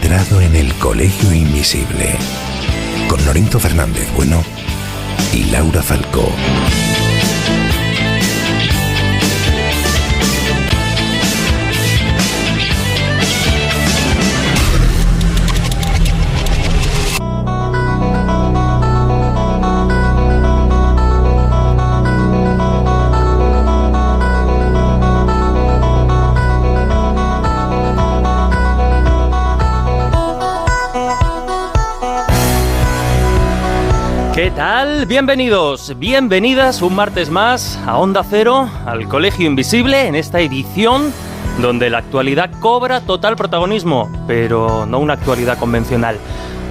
entrado en el Colegio Invisible con Lorenzo Fernández Bueno y Laura Falcó. ¿Qué tal? Bienvenidos, bienvenidas un martes más a Onda Cero, al Colegio Invisible, en esta edición donde la actualidad cobra total protagonismo, pero no una actualidad convencional.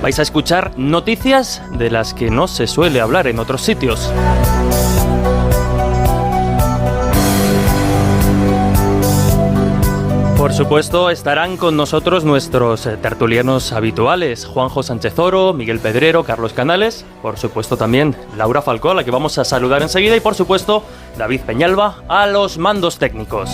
Vais a escuchar noticias de las que no se suele hablar en otros sitios. Por supuesto, estarán con nosotros nuestros tertulianos habituales, Juanjo Sánchez Oro, Miguel Pedrero, Carlos Canales, por supuesto también Laura Falcó, a la que vamos a saludar enseguida, y por supuesto David Peñalba a los mandos técnicos.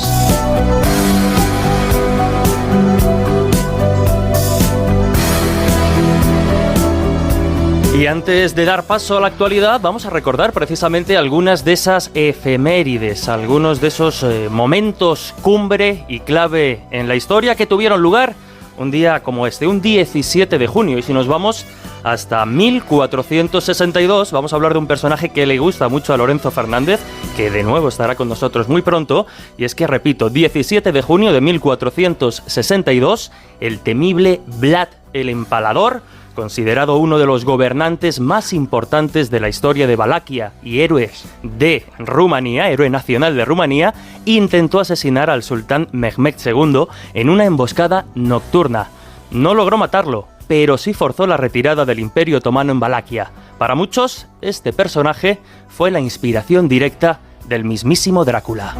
Y antes de dar paso a la actualidad, vamos a recordar precisamente algunas de esas efemérides, algunos de esos momentos cumbre y clave en la historia que tuvieron lugar un día como este, un 17 de junio. Y si nos vamos hasta 1462, vamos a hablar de un personaje que le gusta mucho a Lorenzo Fernández, que de nuevo estará con nosotros muy pronto. Y es que, repito, 17 de junio de 1462, el temible Vlad el Empalador, considerado uno de los gobernantes más importantes de la historia de Valaquia y héroe de Rumanía, héroe nacional de Rumanía, intentó asesinar al sultán Mehmed II en una emboscada nocturna. No logró matarlo, pero sí forzó la retirada del Imperio Otomano en Valaquia. Para muchos, este personaje fue la inspiración directa del mismísimo Drácula.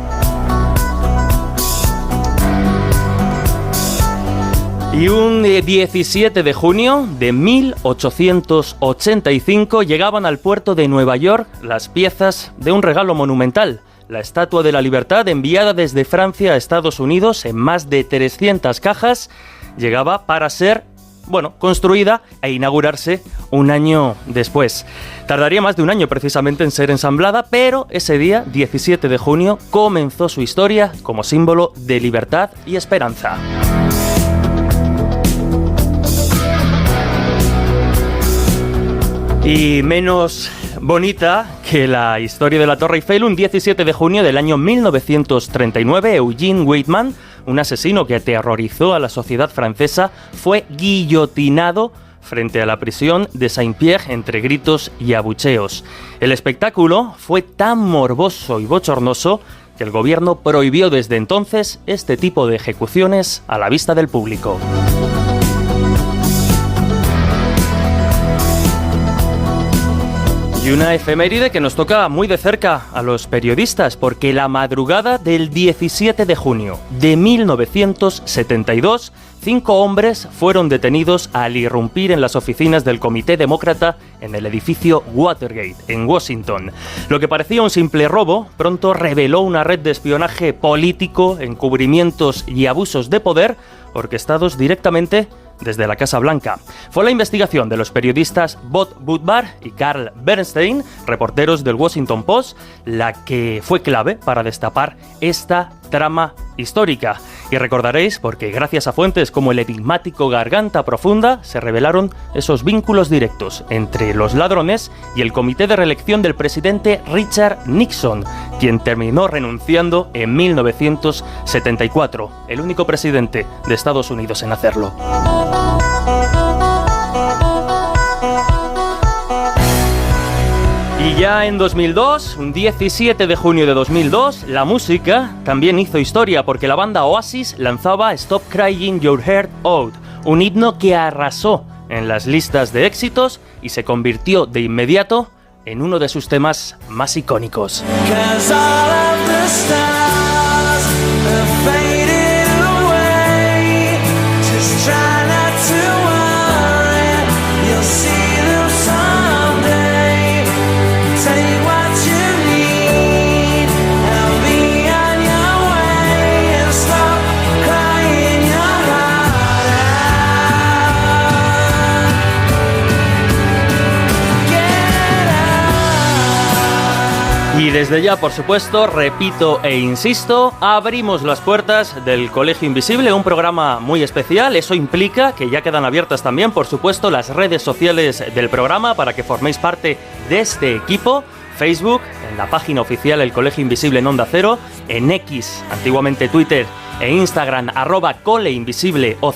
Y un 17 de junio de 1885 llegaban al puerto de Nueva York las piezas de un regalo monumental, la Estatua de la Libertad, enviada desde Francia a Estados Unidos en más de 300 cajas, llegaba para ser, construida e inaugurarse un año después. Tardaría más de un año precisamente en ser ensamblada, pero ese día, 17 de junio, comenzó su historia como símbolo de libertad y esperanza. Y menos bonita que la historia de la Torre Eiffel, un 17 de junio del año 1939, Eugene Weidmann, un asesino que aterrorizó a la sociedad francesa, fue guillotinado frente a la prisión de Saint-Pierre entre gritos y abucheos. El espectáculo fue tan morboso y bochornoso que el gobierno prohibió desde entonces este tipo de ejecuciones a la vista del público. Y una efeméride que nos toca muy de cerca a los periodistas, porque la madrugada del 17 de junio de 1972, 5 hombres fueron detenidos al irrumpir en las oficinas del Comité Demócrata en el edificio Watergate, en Washington. Lo que parecía un simple robo, pronto reveló una red de espionaje político, encubrimientos y abusos de poder orquestados directamente desde la Casa Blanca. Fue la investigación de los periodistas Bob Woodward y Carl Bernstein, reporteros del Washington Post, la que fue clave para destapar esta trama histórica. Y recordaréis, porque gracias a fuentes como el enigmático Garganta Profunda, se revelaron esos vínculos directos entre los ladrones y el comité de reelección del presidente Richard Nixon, quien terminó renunciando en 1974, el único presidente de Estados Unidos en hacerlo. Y ya en 2002, un 17 de junio de 2002, la música también hizo historia, porque la banda Oasis lanzaba Stop Crying Your Heart Out, un himno que arrasó en las listas de éxitos y se convirtió de inmediato en uno de sus temas más icónicos. Y desde ya, por supuesto, repito e insisto, abrimos las puertas del Colegio Invisible, un programa muy especial. Eso implica que ya quedan abiertas también, por supuesto, las redes sociales del programa para que forméis parte de este equipo. Facebook, en la página oficial El Colegio Invisible en Onda Cero, en X, antiguamente Twitter, e Instagram, @coleinvisibleoc,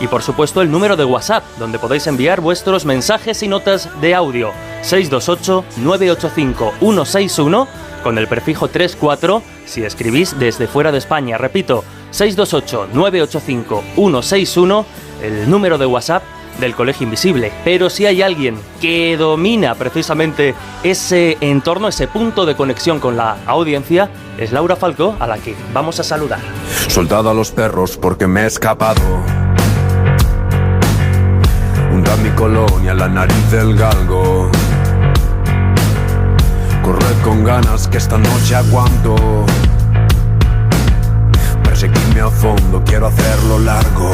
y por supuesto el número de WhatsApp, donde podéis enviar vuestros mensajes y notas de audio, 628-985-161, con el prefijo 34, si escribís desde fuera de España. Repito, 628-985-161, el número de WhatsApp del Colegio Invisible. Pero si hay alguien que domina precisamente ese entorno, ese punto de conexión con la audiencia, es Laura Falcó, a la que vamos a saludar. Soltado a los perros porque me he escapado. Hunda mi colonia, la nariz del galgo. Corred con ganas que esta noche aguanto. Perseguirme a fondo, quiero hacerlo largo.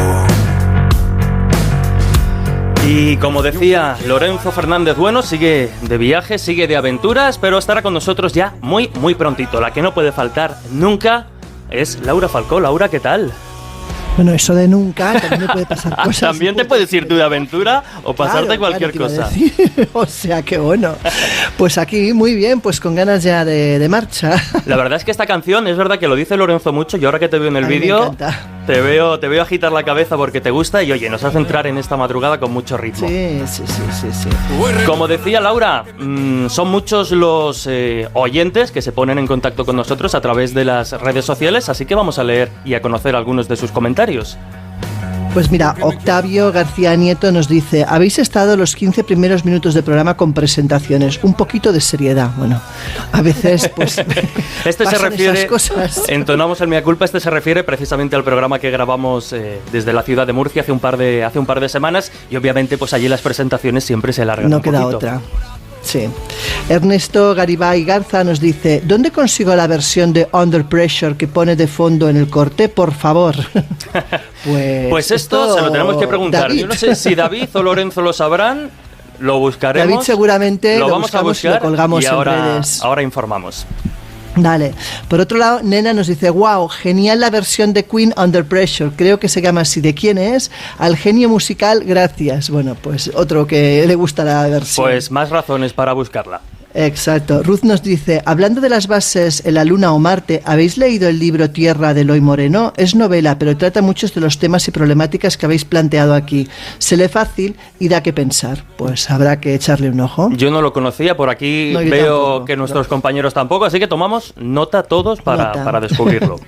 Y como decía Lorenzo Fernández Bueno, sigue de viaje, sigue de aventuras, pero estará con nosotros ya muy prontito. La que no puede faltar nunca es Laura Falcó. Laura, ¿qué tal? Bueno, eso de nunca, también me puede pasar cosas. También te puedes ir tú de aventura o pasarte cualquier cosa. O sea, que bueno. Pues aquí, muy bien, pues con ganas ya de marcha. La verdad es que esta canción, es verdad que lo dice Lorenzo mucho, y ahora que te veo en el vídeo, te veo agitar la cabeza porque te gusta y oye, nos hace entrar en esta madrugada con mucho ritmo. Sí. Como decía Laura, son muchos los oyentes que se ponen en contacto con nosotros a través de las redes sociales, así que vamos a leer y a conocer algunos de sus comentarios. Pues mira, Octavio García Nieto nos dice: habéis estado los 15 primeros minutos de programa con presentaciones, un poquito de seriedad. Bueno, a veces pues este se refiere, esas cosas. Entonamos el mea culpa, este se refiere precisamente al programa que grabamos desde la ciudad de Murcia hace un par de semanas, y obviamente pues allí las presentaciones siempre se alargan un poquito. No queda otra. Sí. Ernesto Garibay Garza nos dice: ¿dónde consigo la versión de Under Pressure que pone de fondo en el corte? Por favor. Pues esto se lo tenemos que preguntar. David. Yo no sé si David o Lorenzo lo sabrán, lo buscaremos. David seguramente lo vamos a buscar y lo colgamos y en redes. Ahora informamos. Dale. Por otro lado, Nena nos dice: wow, genial la versión de Queen Under Pressure, creo que se llama así. ¿De quién es? Al genio musical, gracias. Bueno, pues otro que le gusta la versión. Pues más razones para buscarla. Exacto. Ruth nos dice: hablando de las bases en la Luna o Marte, ¿habéis leído el libro Tierra de Eloy Moreno? Es novela, pero trata muchos de los temas y problemáticas que habéis planteado aquí. Se lee fácil y da que pensar. Pues habrá que echarle un ojo. Yo no lo conocía, por aquí veo tampoco, que nuestros compañeros tampoco, así que tomamos nota todos para descubrirlo.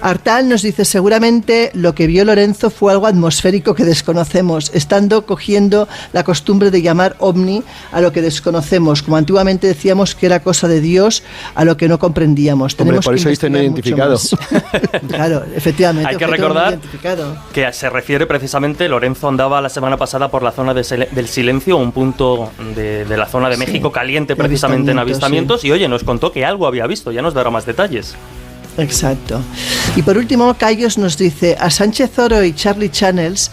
Artal nos dice: seguramente lo que vio Lorenzo fue algo atmosférico que desconocemos, estando cogiendo la costumbre de llamar ovni a lo que desconocemos, como antiguamente decíamos que era cosa de Dios, a lo que no comprendíamos. Hombre, por eso dice no identificado. Claro, efectivamente. Hay que recordar que se refiere precisamente, Lorenzo andaba la semana pasada por la zona del Silencio, un punto de la zona de México caliente precisamente en avistamientos, y oye, nos contó que algo había visto, ya nos dará más detalles. Exacto. Y por último, Cayos nos dice: a Sánchez Oro y Charlie Channels,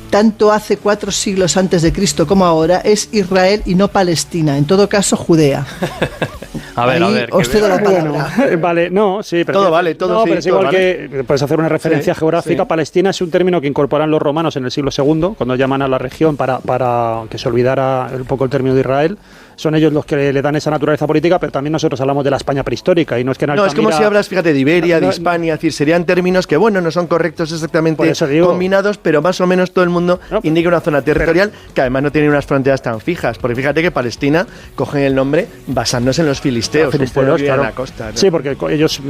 tanto hace 4 siglos antes de Cristo como ahora, es Israel y no Palestina, en todo caso Judea. A ver, os cedo la palabra. Bueno, vale, no, sí, pero todo vale, todo no, sí, pero es todo igual vale. Que puedes hacer una referencia geográfica. Sí. Palestina es un término que incorporan los romanos en el siglo II, cuando llaman a la región para que se olvidara un poco el término de Israel. Son ellos los que le dan esa naturaleza política, pero también nosotros hablamos de la España prehistórica y no es que en Altamira... No, es como si hablas, fíjate, de Iberia, de Hispania, es decir, serían términos que, bueno, no son correctos exactamente combinados, pero más o menos todo el mundo indica una zona territorial que además no tiene unas fronteras tan fijas, porque fíjate que Palestina cogen el nombre basándose en los filisteos, un pueblo que vive en la costa, ¿no? Sí, porque ellos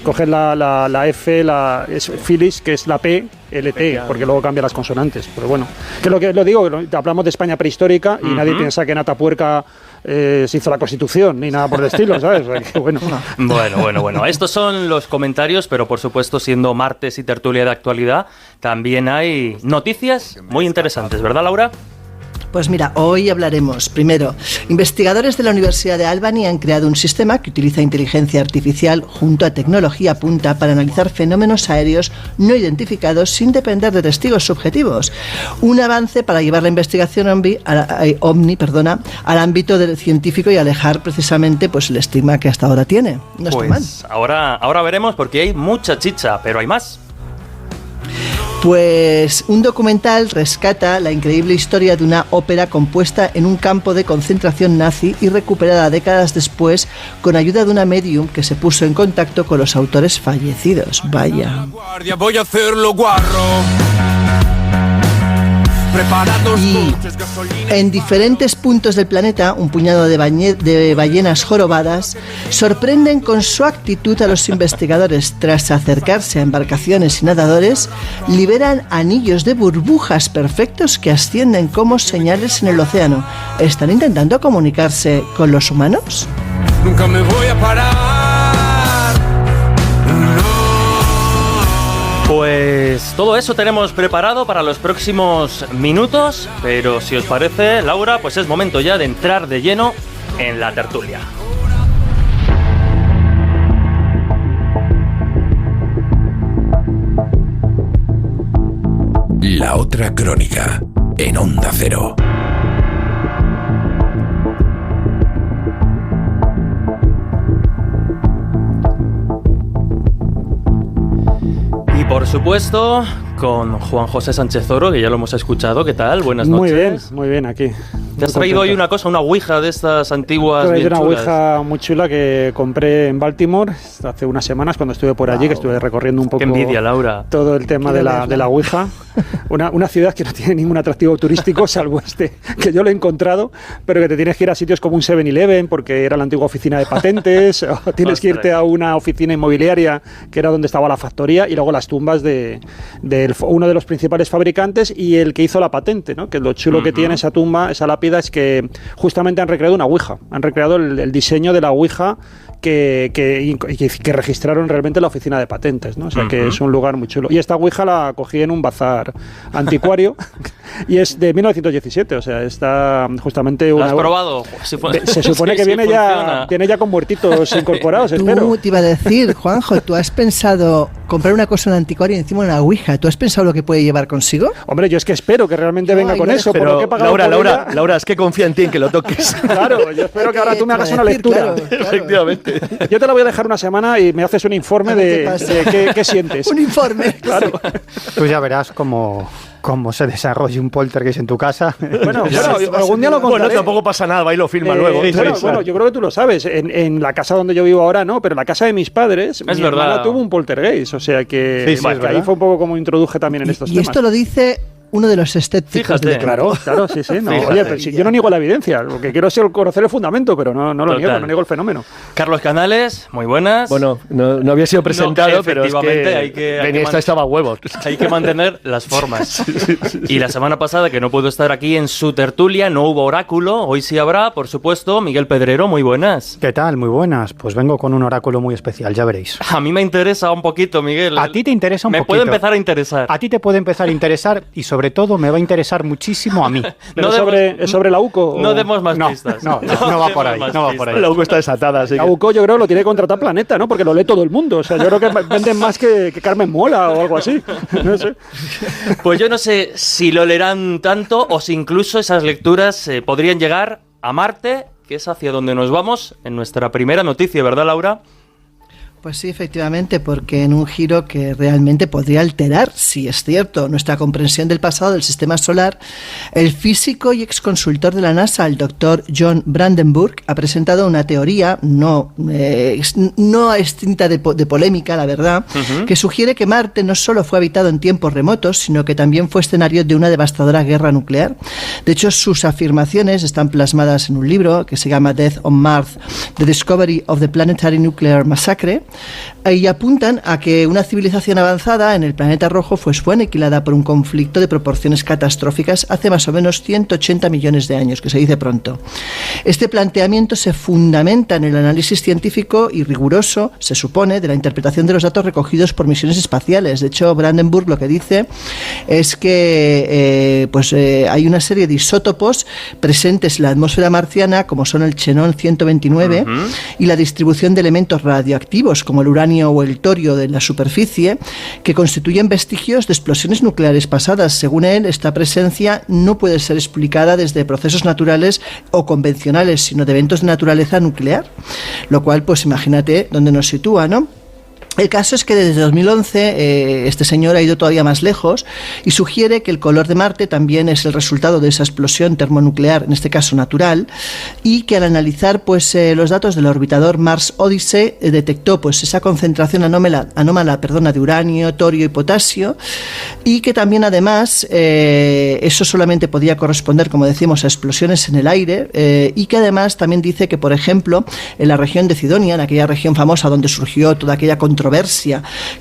cogen la F, es filis, que es la P, LT, porque luego cambia las consonantes, pero bueno, que lo digo, hablamos de España prehistórica y nadie piensa que en Atapuerca se hizo la Constitución, ni nada por el estilo, ¿sabes? Bueno. Estos son los comentarios, pero por supuesto, siendo martes y tertulia de actualidad, también hay noticias muy interesantes, ¿verdad, Laura? Pues mira, hoy hablaremos. Primero, investigadores de la Universidad de Albany han creado un sistema que utiliza inteligencia artificial junto a tecnología punta para analizar fenómenos aéreos no identificados sin depender de testigos subjetivos. Un avance para llevar la investigación OVNI al ámbito del científico y alejar precisamente pues el estigma que hasta ahora tiene. No está mal. Ahora veremos, porque hay mucha chicha, pero hay más. Pues un documental rescata la increíble historia de una ópera compuesta en un campo de concentración nazi y recuperada décadas después con ayuda de una medium que se puso en contacto con los autores fallecidos. Vaya. Voy a hacerlo guarro. Y en diferentes puntos del planeta, un puñado de ballenas jorobadas sorprenden con su actitud a los investigadores. Tras acercarse a embarcaciones y nadadores, liberan anillos de burbujas perfectos que ascienden como señales en el océano. ¿Están intentando comunicarse con los humanos? Nunca me voy a parar. Pues todo eso tenemos preparado para los próximos minutos, pero si os parece, Laura, pues es momento ya de entrar de lleno en la tertulia. La otra crónica, en Onda Cero. Y por supuesto, con Juan José Sánchez Oro, que ya lo hemos escuchado. ¿Qué tal? Buenas noches. Muy bien, aquí. ¿Te has traído hoy una cosa, una ouija de estas antiguas? He traído una ouija muy chula que compré en Baltimore hace unas semanas cuando estuve por allí, que estuve recorriendo un poco. Qué envidia, Laura. Todo el tema de la ouija. Una ciudad que no tiene ningún atractivo turístico, salvo que yo lo he encontrado, pero que te tienes que ir a sitios como un 7-Eleven, porque era la antigua oficina de patentes, o tienes que irte a una oficina inmobiliaria, que era donde estaba la factoría, y luego las tumbas de uno de los principales fabricantes y el que hizo la patente, ¿no? Que lo chulo que tiene esa tumba, esa lápida, es que justamente han recreado una ouija, han recreado el diseño de la ouija que registraron realmente la oficina de patentes, ¿no? O sea, que es un lugar muy chulo. Y esta ouija la cogí en un bazar anticuario y es de 1917, o sea, está justamente... ¿Lo has probado? Se supone que viene ya con muertitos incorporados, espero. Te iba a decir, Juanjo, ¿tú has pensado comprar una cosa en anticuario y encima una ouija? ¿Tú has pensado lo que puede llevar consigo? Hombre, yo es que espero que realmente venga con eso, pero por lo que he pagado Laura, es que confía en ti en que lo toques. Claro, yo espero que ahora tú me hagas una lectura. Claro. Efectivamente. Yo te la voy a dejar una semana y me haces un informe de qué sientes. Un informe. Claro. Tú ya verás cómo se desarrolla un poltergeist en tu casa. Bueno, algún día lo contaré. Bueno, tampoco pasa nada, va y lo firma luego. Bueno, yo creo que tú lo sabes. En la casa donde yo vivo ahora no, pero en la casa de mis padres, mi hermana tuvo un poltergeist. O sea que, que ahí fue un poco como introduje también en estos temas. Y esto lo dice uno de los escépticos. Fíjate. Claro, sí. No, oye, pero yo no niego la evidencia. Lo que quiero es conocer el fundamento, pero no lo niego, no niego el fenómeno. Carlos Canales, muy buenas. Bueno, no había sido presentado, pero es que estaba a huevos. Hay que mantener las formas. Y la semana pasada, que no puedo estar aquí en su tertulia, no hubo oráculo. Hoy sí habrá, por supuesto. Miguel Pedrero, muy buenas. ¿Qué tal? Muy buenas. Pues vengo con un oráculo muy especial, ya veréis. A mí me interesa un poquito, Miguel. A ti te interesa un poquito. Me puede empezar a interesar. A ti te puede empezar a interesar y sobre todo me va a interesar muchísimo a mí. ¿Es sobre la UCO? No demos más pistas. No va por ahí. La UCO está desatada. La UCO yo creo lo tiene que contratar Planeta, ¿no? Porque lo lee todo el mundo. O sea, yo creo que venden más que Carmen Mola o algo así. No sé. Pues yo no sé si lo leerán tanto o si incluso esas lecturas podrían llegar a Marte, que es hacia donde nos vamos en nuestra primera noticia, ¿verdad, Laura? Pues sí, efectivamente, porque en un giro que realmente podría alterar, si es cierto, nuestra comprensión del pasado del sistema solar, el físico y exconsultor de la NASA, el doctor John Brandenburg, ha presentado una teoría no extinta de polémica, la verdad, que sugiere que Marte no solo fue habitado en tiempos remotos, sino que también fue escenario de una devastadora guerra nuclear. De hecho, sus afirmaciones están plasmadas en un libro que se llama Death on Mars, The Discovery of the Planetary Nuclear Massacre, Y apuntan a que una civilización avanzada en el planeta rojo fue aniquilada por un conflicto de proporciones catastróficas hace más o menos 180 millones de años, que se dice pronto. Este planteamiento se fundamenta en el análisis científico y riguroso, se supone, de la interpretación de los datos recogidos por misiones espaciales. De hecho, Brandenburg lo que dice es que hay una serie de isótopos presentes en la atmósfera marciana, como son el xenón 129, y la distribución de elementos radioactivos, como el uranio o el torio de la superficie, que constituyen vestigios de explosiones nucleares pasadas. Según él, esta presencia no puede ser explicada desde procesos naturales o convencionales, sino de eventos de naturaleza nuclear, lo cual, pues imagínate dónde nos sitúa, ¿no? El caso es que desde 2011 este señor ha ido todavía más lejos y sugiere que el color de Marte también es el resultado de esa explosión termonuclear, en este caso natural, y que al analizar los datos del orbitador Mars Odyssey detectó esa concentración anómala de uranio, torio y potasio, y que también además eso solamente podía corresponder, como decimos, a explosiones en el aire, y que además también dice que, por ejemplo, en la región de Cidonia, en aquella región famosa donde surgió toda aquella controversia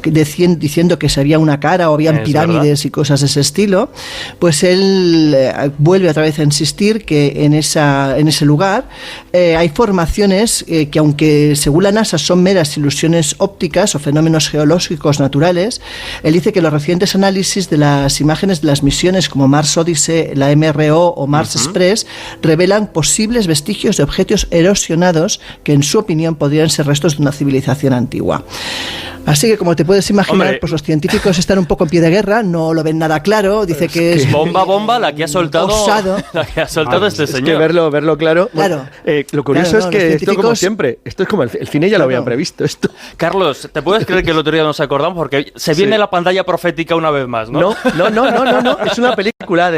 diciendo que se había una cara o habían pirámides y cosas de ese estilo, pues él vuelve otra vez a insistir que en ese lugar hay formaciones que, aunque según la NASA son meras ilusiones ópticas o fenómenos geológicos naturales, él dice que los recientes análisis de las imágenes de las misiones como Mars Odyssey, la MRO o Mars Express revelan posibles vestigios de objetos erosionados que, en su opinión, podrían ser restos de una civilización antigua. Así que, como te puedes imaginar, pues los científicos están un poco en pie de guerra, no lo ven nada claro, dice que es bomba la que ha soltado osado. La que ha soltado este señor. Es que verlo claro. Claro. Lo curioso es que esto, como siempre, esto es como el cine ya lo habían previsto esto. Carlos, ¿te puedes creer que el otro día nos acordamos? Porque se viene la pantalla profética una vez más, ¿no? No. Es una película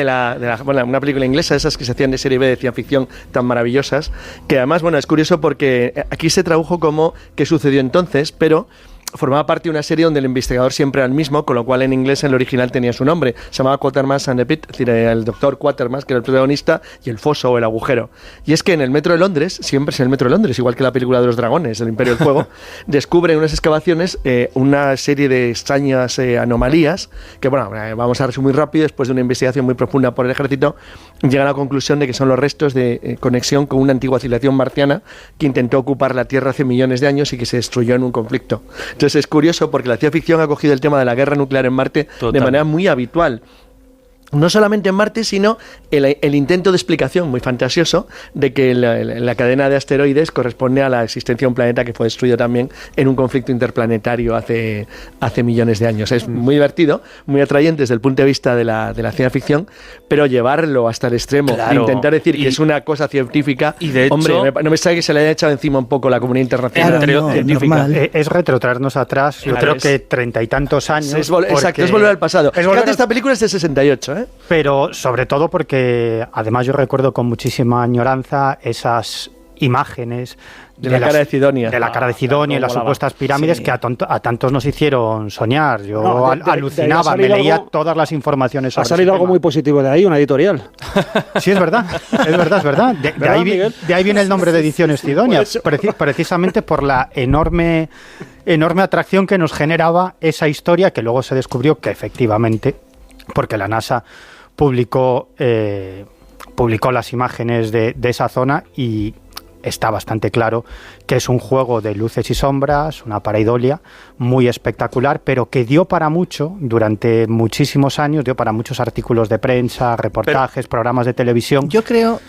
una película inglesa, esas que se hacían de serie B de ciencia ficción tan maravillosas, que además, es curioso porque aquí se tradujo como ¿qué sucedió entonces? Pero formaba parte de una serie donde el investigador siempre era el mismo, con lo cual en inglés el original tenía su nombre. Se llamaba Quatermass and the Pit, es decir, el doctor Quatermass, que era el protagonista, y el foso o el agujero. Y es que en el metro de Londres, siempre es en el metro de Londres, igual que la película de los dragones, del Imperio del Fuego, descubren unas excavaciones una serie de extrañas anomalías, que vamos a resumir rápido. Después de una investigación muy profunda por el ejército, llegan a la conclusión de que son los restos de conexión con una antigua civilización marciana que intentó ocupar la Tierra hace millones de años y que se destruyó en un conflicto. Entonces es curioso porque la ciencia ficción ha cogido el tema de la guerra nuclear en Marte de manera muy habitual. No solamente en Marte, sino el intento de explicación muy fantasioso de que la cadena de asteroides corresponde a la existencia de un planeta que fue destruido también en un conflicto interplanetario hace millones de años. Es muy divertido, muy atrayente desde el punto de vista de la ciencia ficción, pero llevarlo hasta el extremo, intentar decir que es una cosa científica, y de hecho, no me sabe que se le haya echado encima un poco la comunidad internacional científica. Es retrotraernos atrás, yo creo que 30 y tantos años. Exacto, es volver al pasado. Fíjate, esta película es de 68, ¿eh? Pero sobre todo porque además yo recuerdo con muchísima añoranza esas imágenes de la cara de Sidonia. De la cara de Sidonia y las supuestas pirámides que a tantos nos hicieron soñar. Yo alucinaba, me leía todas las informaciones sobre Ha salido algo muy positivo de ahí, una editorial. Sí, es verdad. De ahí viene el nombre de Ediciones Sidonia, precisamente por la enorme atracción que nos generaba esa historia, que luego se descubrió que efectivamente, porque la NASA publicó las imágenes de esa zona y está bastante claro que es un juego de luces y sombras, una pareidolia muy espectacular, pero que dio para mucho durante muchísimos años, dio para muchos artículos de prensa, reportajes, programas de televisión. Yo creo...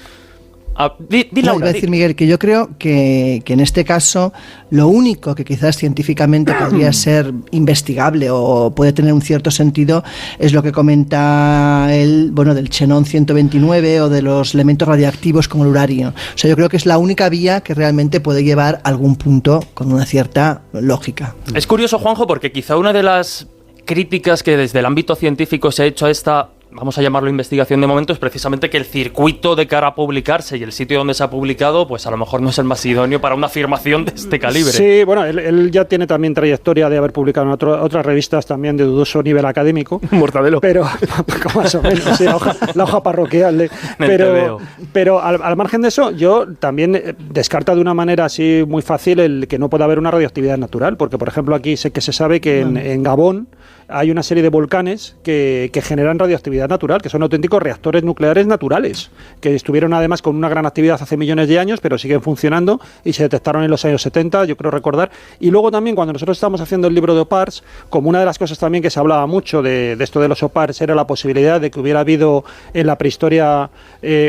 iba a decir, Miguel, que yo creo que en este caso lo único que quizás científicamente podría ser investigable o puede tener un cierto sentido es lo que comenta él, del xenón 129 o de los elementos radiactivos como el uranio. O sea, yo creo que es la única vía que realmente puede llevar a algún punto con una cierta lógica. Es curioso, Juanjo, porque quizá una de las críticas que desde el ámbito científico se ha hecho a esta vamos a llamarlo investigación de momento, es precisamente que el circuito de cara a publicarse y el sitio donde se ha publicado, pues a lo mejor no es el más idóneo para una afirmación de este calibre. Sí, bueno, él ya tiene también trayectoria de haber publicado en otras revistas también de dudoso nivel académico. Mortadelo. Pero, más o menos, sí, la hoja parroquial. Pero al margen de eso, yo también descarta de una manera así muy fácil el que no pueda haber una radioactividad natural, porque por ejemplo aquí sé que se sabe que en Gabón hay una serie de volcanes que generan radioactividad natural, que son auténticos reactores nucleares naturales, que estuvieron además con una gran actividad hace millones de años, pero siguen funcionando y se detectaron en los años 70, yo creo recordar. Y luego también cuando nosotros estábamos haciendo el libro de OPARS, como una de las cosas también que se hablaba mucho de esto de los OPARS era la posibilidad de que hubiera habido en la prehistoria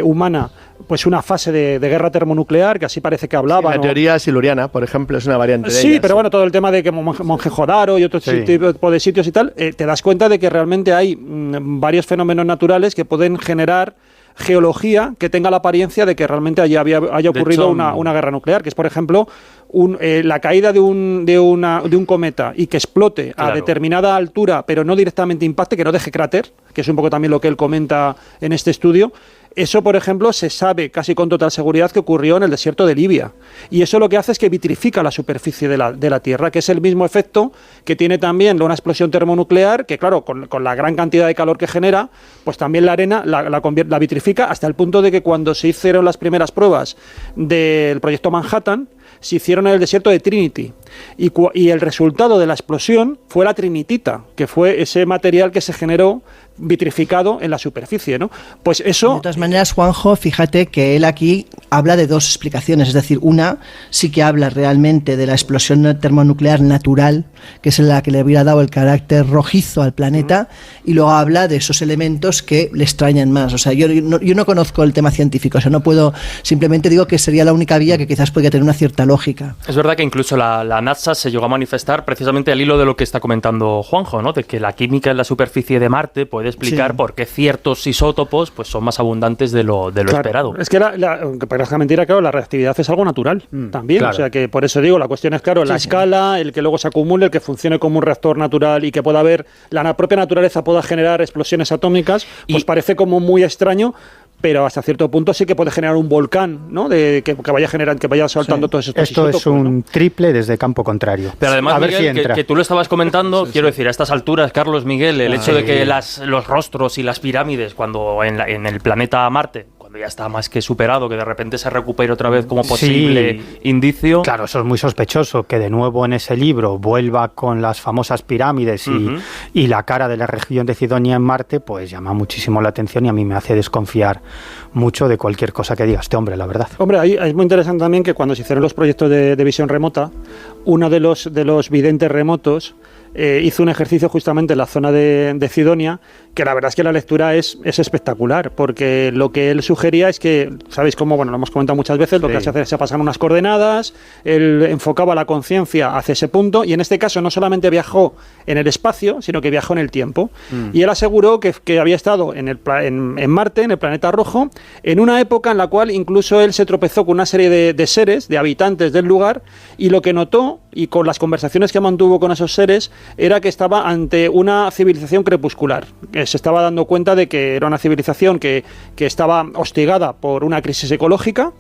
humana pues una fase de guerra termonuclear, que así parece que hablaba. Sí, la teoría siluriana, por ejemplo, es una variante de ellas. Pero bueno, todo el tema de que Mohenjo-Daro y otro tipo de sitios y tal, te das cuenta de que realmente hay varios fenómenos naturales que pueden generar geología que tenga la apariencia de que realmente haya ocurrido una guerra nuclear, que es, por ejemplo, la caída de un cometa y que explote a determinada altura, pero no directamente impacte, que no deje cráter, que es un poco también lo que él comenta en este estudio. Eso, por ejemplo, se sabe casi con total seguridad que ocurrió en el desierto de Libia. Y eso lo que hace es que vitrifica la superficie de la Tierra, que es el mismo efecto que tiene también una explosión termonuclear, que claro, con la gran cantidad de calor que genera, pues también la arena la vitrifica hasta el punto de que cuando se hicieron las primeras pruebas del proyecto Manhattan, se hicieron en el desierto de Trinity. Y el resultado de la explosión fue la trinitita, que fue ese material que se generó vitrificado en la superficie, ¿no? Pues eso... De todas maneras, Juanjo, fíjate que él aquí habla de dos explicaciones, es decir, una sí que habla realmente de la explosión termonuclear natural, que es la que le hubiera dado el carácter rojizo al planeta, y luego habla de esos elementos que le extrañan más. O sea, yo no conozco el tema científico, o sea, no puedo, simplemente digo que sería la única vía que quizás podría tener una cierta lógica. Es verdad que incluso la NASA se llegó a manifestar precisamente al hilo de lo que está comentando Juanjo, ¿no? De que la química en la superficie de Marte puede explicar por qué ciertos isótopos pues son más abundantes de lo esperado. Es que aunque parezca mentira, claro, la reactividad es algo natural también. Claro. O sea que por eso digo, la cuestión es, claro, la escala, el que luego se acumule, el que funcione como un reactor natural y que pueda haber, la propia naturaleza pueda generar explosiones atómicas, pues parece como muy extraño. Pero hasta cierto punto sí que puede generar un volcán, ¿no? Que vaya soltando todos estos isótopos. Esto es un triple desde campo contrario. Pero además, Miguel, que tú lo estabas comentando, quiero decir, a estas alturas, Carlos, Miguel, el hecho de que los rostros y las pirámides, cuando en el planeta Marte, cuando ya está más que superado, que de repente se recupere otra vez como posible indicio. Claro, eso es muy sospechoso, que de nuevo en ese libro vuelva con las famosas pirámides y la cara de la región de Cidonia en Marte, pues llama muchísimo la atención y a mí me hace desconfiar mucho de cualquier cosa que diga este hombre, la verdad. Hombre, ahí es muy interesante también que cuando se hicieron los proyectos de visión remota, uno de los videntes remotos hizo un ejercicio justamente en la zona de Cidonia, que la verdad es que la lectura es espectacular, porque lo que él sugería es que, ¿sabéis cómo? Bueno, lo hemos comentado muchas veces, lo que hace es se pasan unas coordenadas, él enfocaba la conciencia hacia ese punto, y en este caso no solamente viajó en el espacio, sino que viajó en el tiempo. Y él aseguró que había estado en Marte, en el planeta rojo, en una época en la cual incluso él se tropezó con una serie de seres, de habitantes del lugar, y lo que notó, y con las conversaciones que mantuvo con esos seres, era que estaba ante una civilización crepuscular. Se estaba dando cuenta de que era una civilización que estaba hostigada por una crisis ecológica,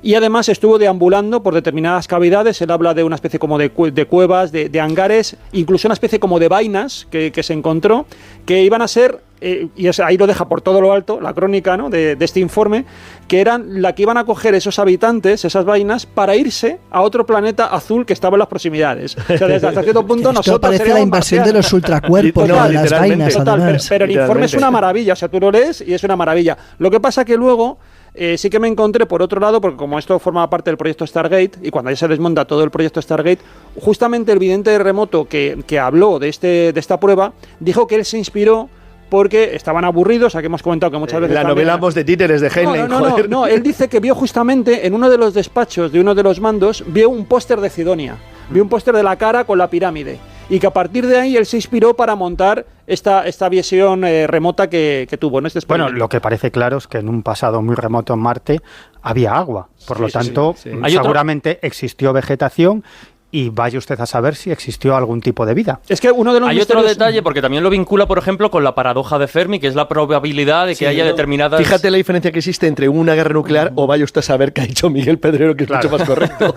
y además estuvo deambulando por determinadas cavidades. Él habla de una especie como de cuevas, de hangares, incluso una especie como de vainas que se encontró, que iban a ser, y ahí lo deja por todo lo alto la crónica, ¿no? de este informe, que eran la que iban a coger esos habitantes, esas vainas, para irse a otro planeta azul que estaba en las proximidades. O sea, desde hasta cierto punto nosotros parece la invasión de los ultracuerpos, de las vainas. Pero el informe es una maravilla, o sea, tú lo lees y es una maravilla. Lo que pasa que luego sí que me encontré por otro lado, porque como esto formaba parte del proyecto Stargate, y cuando ya se desmonta todo el proyecto Stargate, justamente el vidente remoto que habló de esta prueba, dijo que él se inspiró porque estaban aburridos, o sea, que hemos comentado que muchas veces... La novela Voz de títeres de Heinlein, no, él dice que vio justamente en uno de los despachos de uno de los mandos, vio un póster de Cidonia, vio un póster de la cara con la pirámide, y que a partir de ahí él se inspiró para montar esta visión remota que tuvo, ¿no? Bueno, lo que parece claro es que en un pasado muy remoto en Marte había agua, por lo tanto, seguramente existió vegetación y vaya usted a saber si existió algún tipo de vida. Es que uno de los Hay otro detalle, porque también lo vincula, por ejemplo, con la paradoja de Fermi, que es la probabilidad de que haya determinadas... Fíjate la diferencia que existe entre una guerra nuclear o vaya usted a saber, que ha dicho Miguel Pedrero, que es mucho más correcto.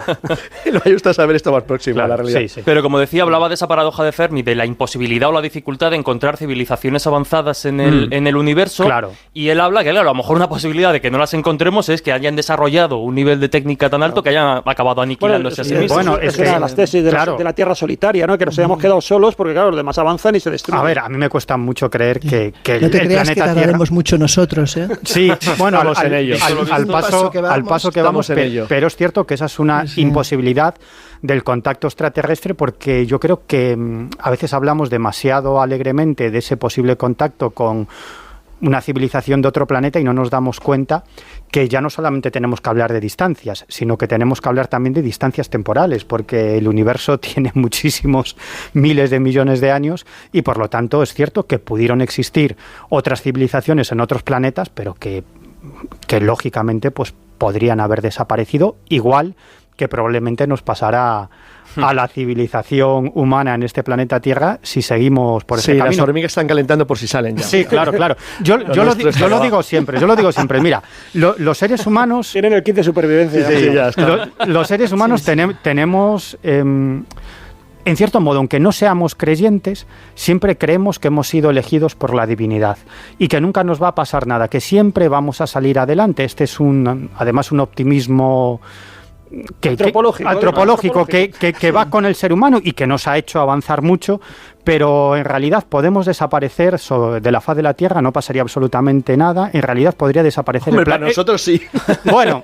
Vaya usted a saber esto más próximo a la realidad. Sí. Pero como decía, hablaba de esa paradoja de Fermi, de la imposibilidad o la dificultad de encontrar civilizaciones avanzadas en el universo. Claro. Y él habla que, claro, a lo mejor una posibilidad de que no las encontremos es que hayan desarrollado un nivel de técnica tan alto que hayan acabado aniquilándose a sí mismos. Bueno, es que las tesis de la Tierra solitaria, ¿no? Que nos hayamos quedado solos porque, claro, los demás avanzan y se destruyen. A ver, a mí me cuesta mucho creer que no te el creas que planeta tardaremos Tierra... mucho nosotros, ¿eh? Sí, bueno, al paso que vamos, ello. Pero es cierto que esa es una imposibilidad del contacto extraterrestre, porque yo creo que a veces hablamos demasiado alegremente de ese posible contacto con una civilización de otro planeta y no nos damos cuenta que ya no solamente tenemos que hablar de distancias, sino que tenemos que hablar también de distancias temporales, porque el universo tiene muchísimos miles de millones de años y por lo tanto es cierto que pudieron existir otras civilizaciones en otros planetas, pero que lógicamente pues podrían haber desaparecido, igual que probablemente nos pasará a la civilización humana en este planeta Tierra si seguimos por ese camino. Las hormigas están calentando por si salen ya. Sí, claro. Yo lo digo siempre. Mira, los seres humanos... Tienen el kit de supervivencia. Sí, ya está. Los seres humanos tenemos... en cierto modo, aunque no seamos creyentes, siempre creemos que hemos sido elegidos por la divinidad y que nunca nos va a pasar nada, que siempre vamos a salir adelante. Este es además un optimismo antropológico que va con el ser humano y que nos ha hecho avanzar mucho, pero en realidad podemos desaparecer de la faz de la Tierra, no pasaría absolutamente nada. En realidad podría desaparecer el planeta. Para nosotros sí. Bueno,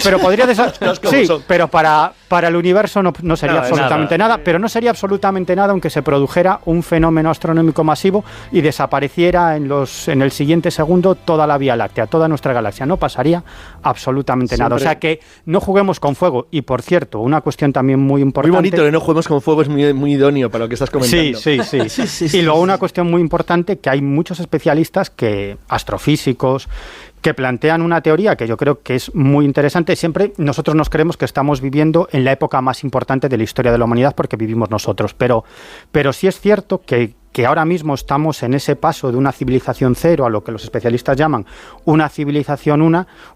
pero podría desaparecer. Sí, pero para el universo no sería absolutamente nada. Pero no sería absolutamente nada aunque se produjera un fenómeno astronómico masivo y desapareciera en el siguiente segundo toda la Vía Láctea, toda nuestra galaxia. No pasaría absolutamente nada. O sea que no juguemos con fuego. Y por cierto, una cuestión también muy importante. Muy bonito, que no juguemos con fuego, es muy idóneo para lo que estás comentando. Sí. Y luego una cuestión muy importante, que hay muchos especialistas, astrofísicos, que plantean una teoría que yo creo que es muy interesante. Siempre nosotros nos creemos que estamos viviendo en la época más importante de la historia de la humanidad porque vivimos nosotros, pero sí es cierto que ahora mismo estamos en ese paso de una civilización cero a lo que los especialistas llaman una civilización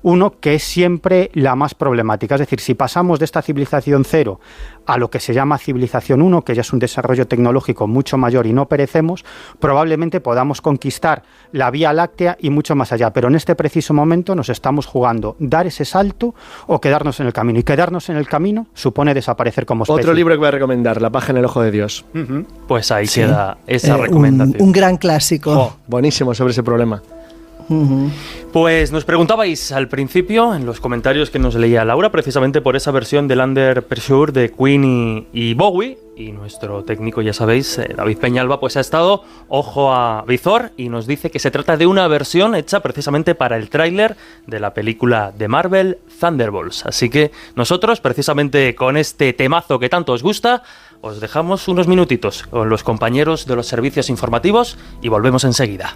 uno, que es siempre la más problemática. Es decir, si pasamos de esta civilización cero a lo que se llama civilización 1, que ya es un desarrollo tecnológico mucho mayor y no perecemos, probablemente podamos conquistar la Vía Láctea y mucho más allá. Pero en este preciso momento nos estamos jugando dar ese salto o quedarnos en el camino. Y quedarnos en el camino supone desaparecer como especie. Otro libro que voy a recomendar, La paja en el ojo de Dios. Pues ahí queda esa recomendación. Un gran clásico. Buenísimo sobre ese problema. Pues nos preguntabais al principio, en los comentarios que nos leía Laura, precisamente por esa versión del Under Pressure de Queen y Bowie, y nuestro técnico, ya sabéis, David Peñalba, pues ha estado ojo a visor y nos dice que se trata de una versión hecha precisamente para el tráiler de la película de Marvel, Thunderbolts. Así que nosotros, precisamente con este temazo que tanto os gusta, os dejamos unos minutitos con los compañeros de los servicios informativos y volvemos enseguida.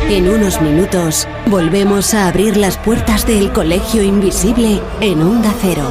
En unos minutos volvemos a abrir las puertas del Colegio Invisible en Onda Cero.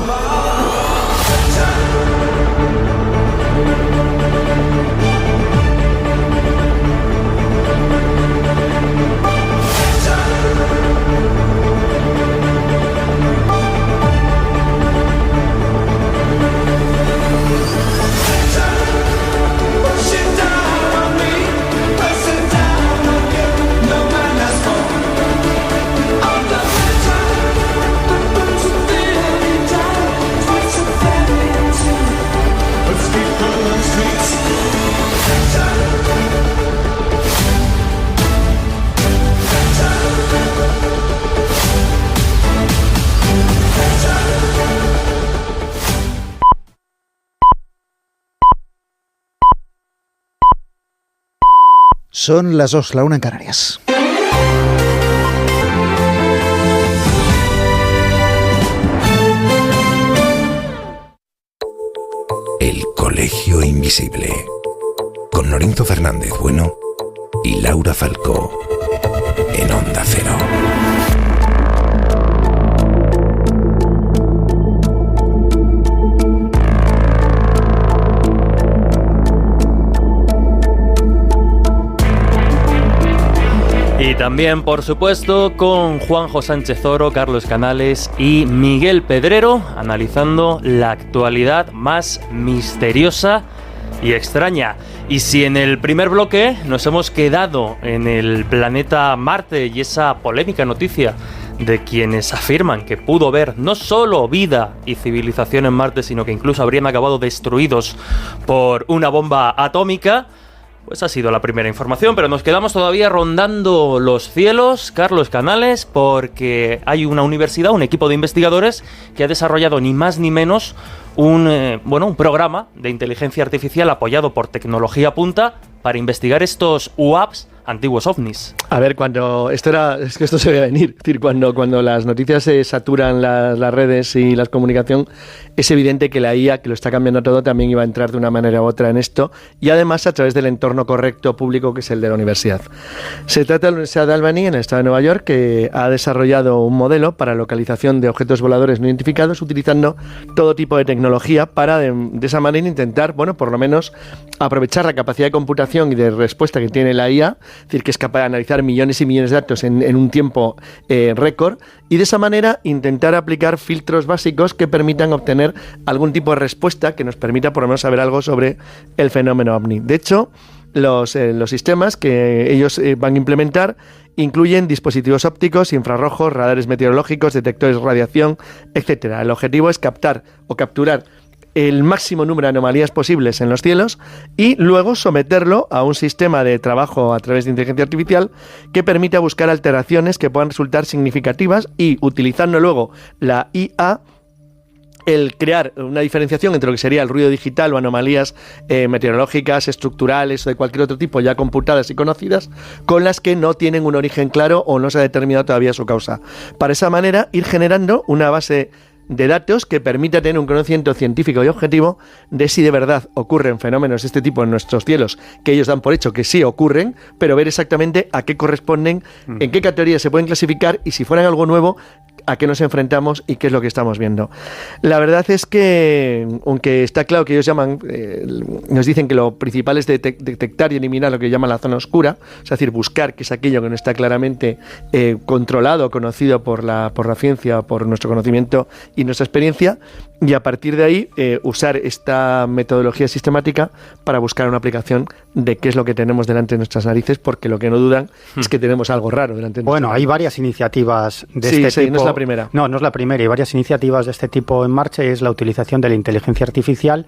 Son las 2, la 1 en Canarias. El Colegio Invisible, con Lorenzo Fernández Bueno y Laura Falcó en Onda Cero. Y también, por supuesto, con Juanjo Sánchez Oro, Carlos Canales y Miguel Pedrero, analizando la actualidad más misteriosa y extraña. Y si en el primer bloque nos hemos quedado en el planeta Marte y esa polémica noticia de quienes afirman que pudo haber no solo vida y civilización en Marte, sino que incluso habrían acabado destruidos por una bomba atómica, pues ha sido la primera información, pero nos quedamos todavía rondando los cielos, Carlos Canales, porque hay una universidad, un equipo de investigadores que ha desarrollado ni más ni menos un programa de inteligencia artificial apoyado por tecnología punta para investigar estos UAPs, antiguos ovnis. A ver, es que esto se ve venir. Es decir, cuando las noticias se saturan las redes y la comunicación, es evidente que la IA, que lo está cambiando todo, también iba a entrar de una manera u otra en esto, y además a través del entorno correcto público que es el de la universidad. Se trata de la Universidad de Albany, en el estado de Nueva York, que ha desarrollado un modelo para localización de objetos voladores no identificados utilizando todo tipo de tecnología para de esa manera intentar, por lo menos aprovechar la capacidad de computación y de respuesta que tiene la IA, es decir, que es capaz de analizar millones y millones de datos en un tiempo récord, y de esa manera intentar aplicar filtros básicos que permitan obtener algún tipo de respuesta que nos permita por lo menos saber algo sobre el fenómeno OVNI. De hecho, los sistemas que ellos van a implementar incluyen dispositivos ópticos, infrarrojos, radares meteorológicos, detectores de radiación, etc. El objetivo es captar o capturar el máximo número de anomalías posibles en los cielos y luego someterlo a un sistema de trabajo a través de inteligencia artificial que permita buscar alteraciones que puedan resultar significativas y, utilizando luego la IA, el crear una diferenciación entre lo que sería el ruido digital o anomalías meteorológicas, estructurales o de cualquier otro tipo ya computadas y conocidas, con las que no tienen un origen claro o no se ha determinado todavía su causa. Para esa manera ir generando una base de datos que permita tener un conocimiento científico y objetivo de si de verdad ocurren fenómenos de este tipo en nuestros cielos, que ellos dan por hecho que sí ocurren, pero ver exactamente a qué corresponden, en qué categorías se pueden clasificar y si fueran algo nuevo, a qué nos enfrentamos y qué es lo que estamos viendo. La verdad es que, aunque está claro que ellos llaman, nos dicen que lo principal es detectar y eliminar lo que llaman la zona oscura, es decir, buscar qué es aquello que no está claramente controlado, conocido por la ciencia, por nuestro conocimiento y nuestra experiencia, y a partir de ahí usar esta metodología sistemática para buscar una aplicación de qué es lo que tenemos delante de nuestras narices, porque lo que no dudan es que tenemos algo raro delante de nuestras narices. Hay varias iniciativas de este tipo. No es la primera. No es la primera. Hay varias iniciativas de este tipo en marcha y es la utilización de la inteligencia artificial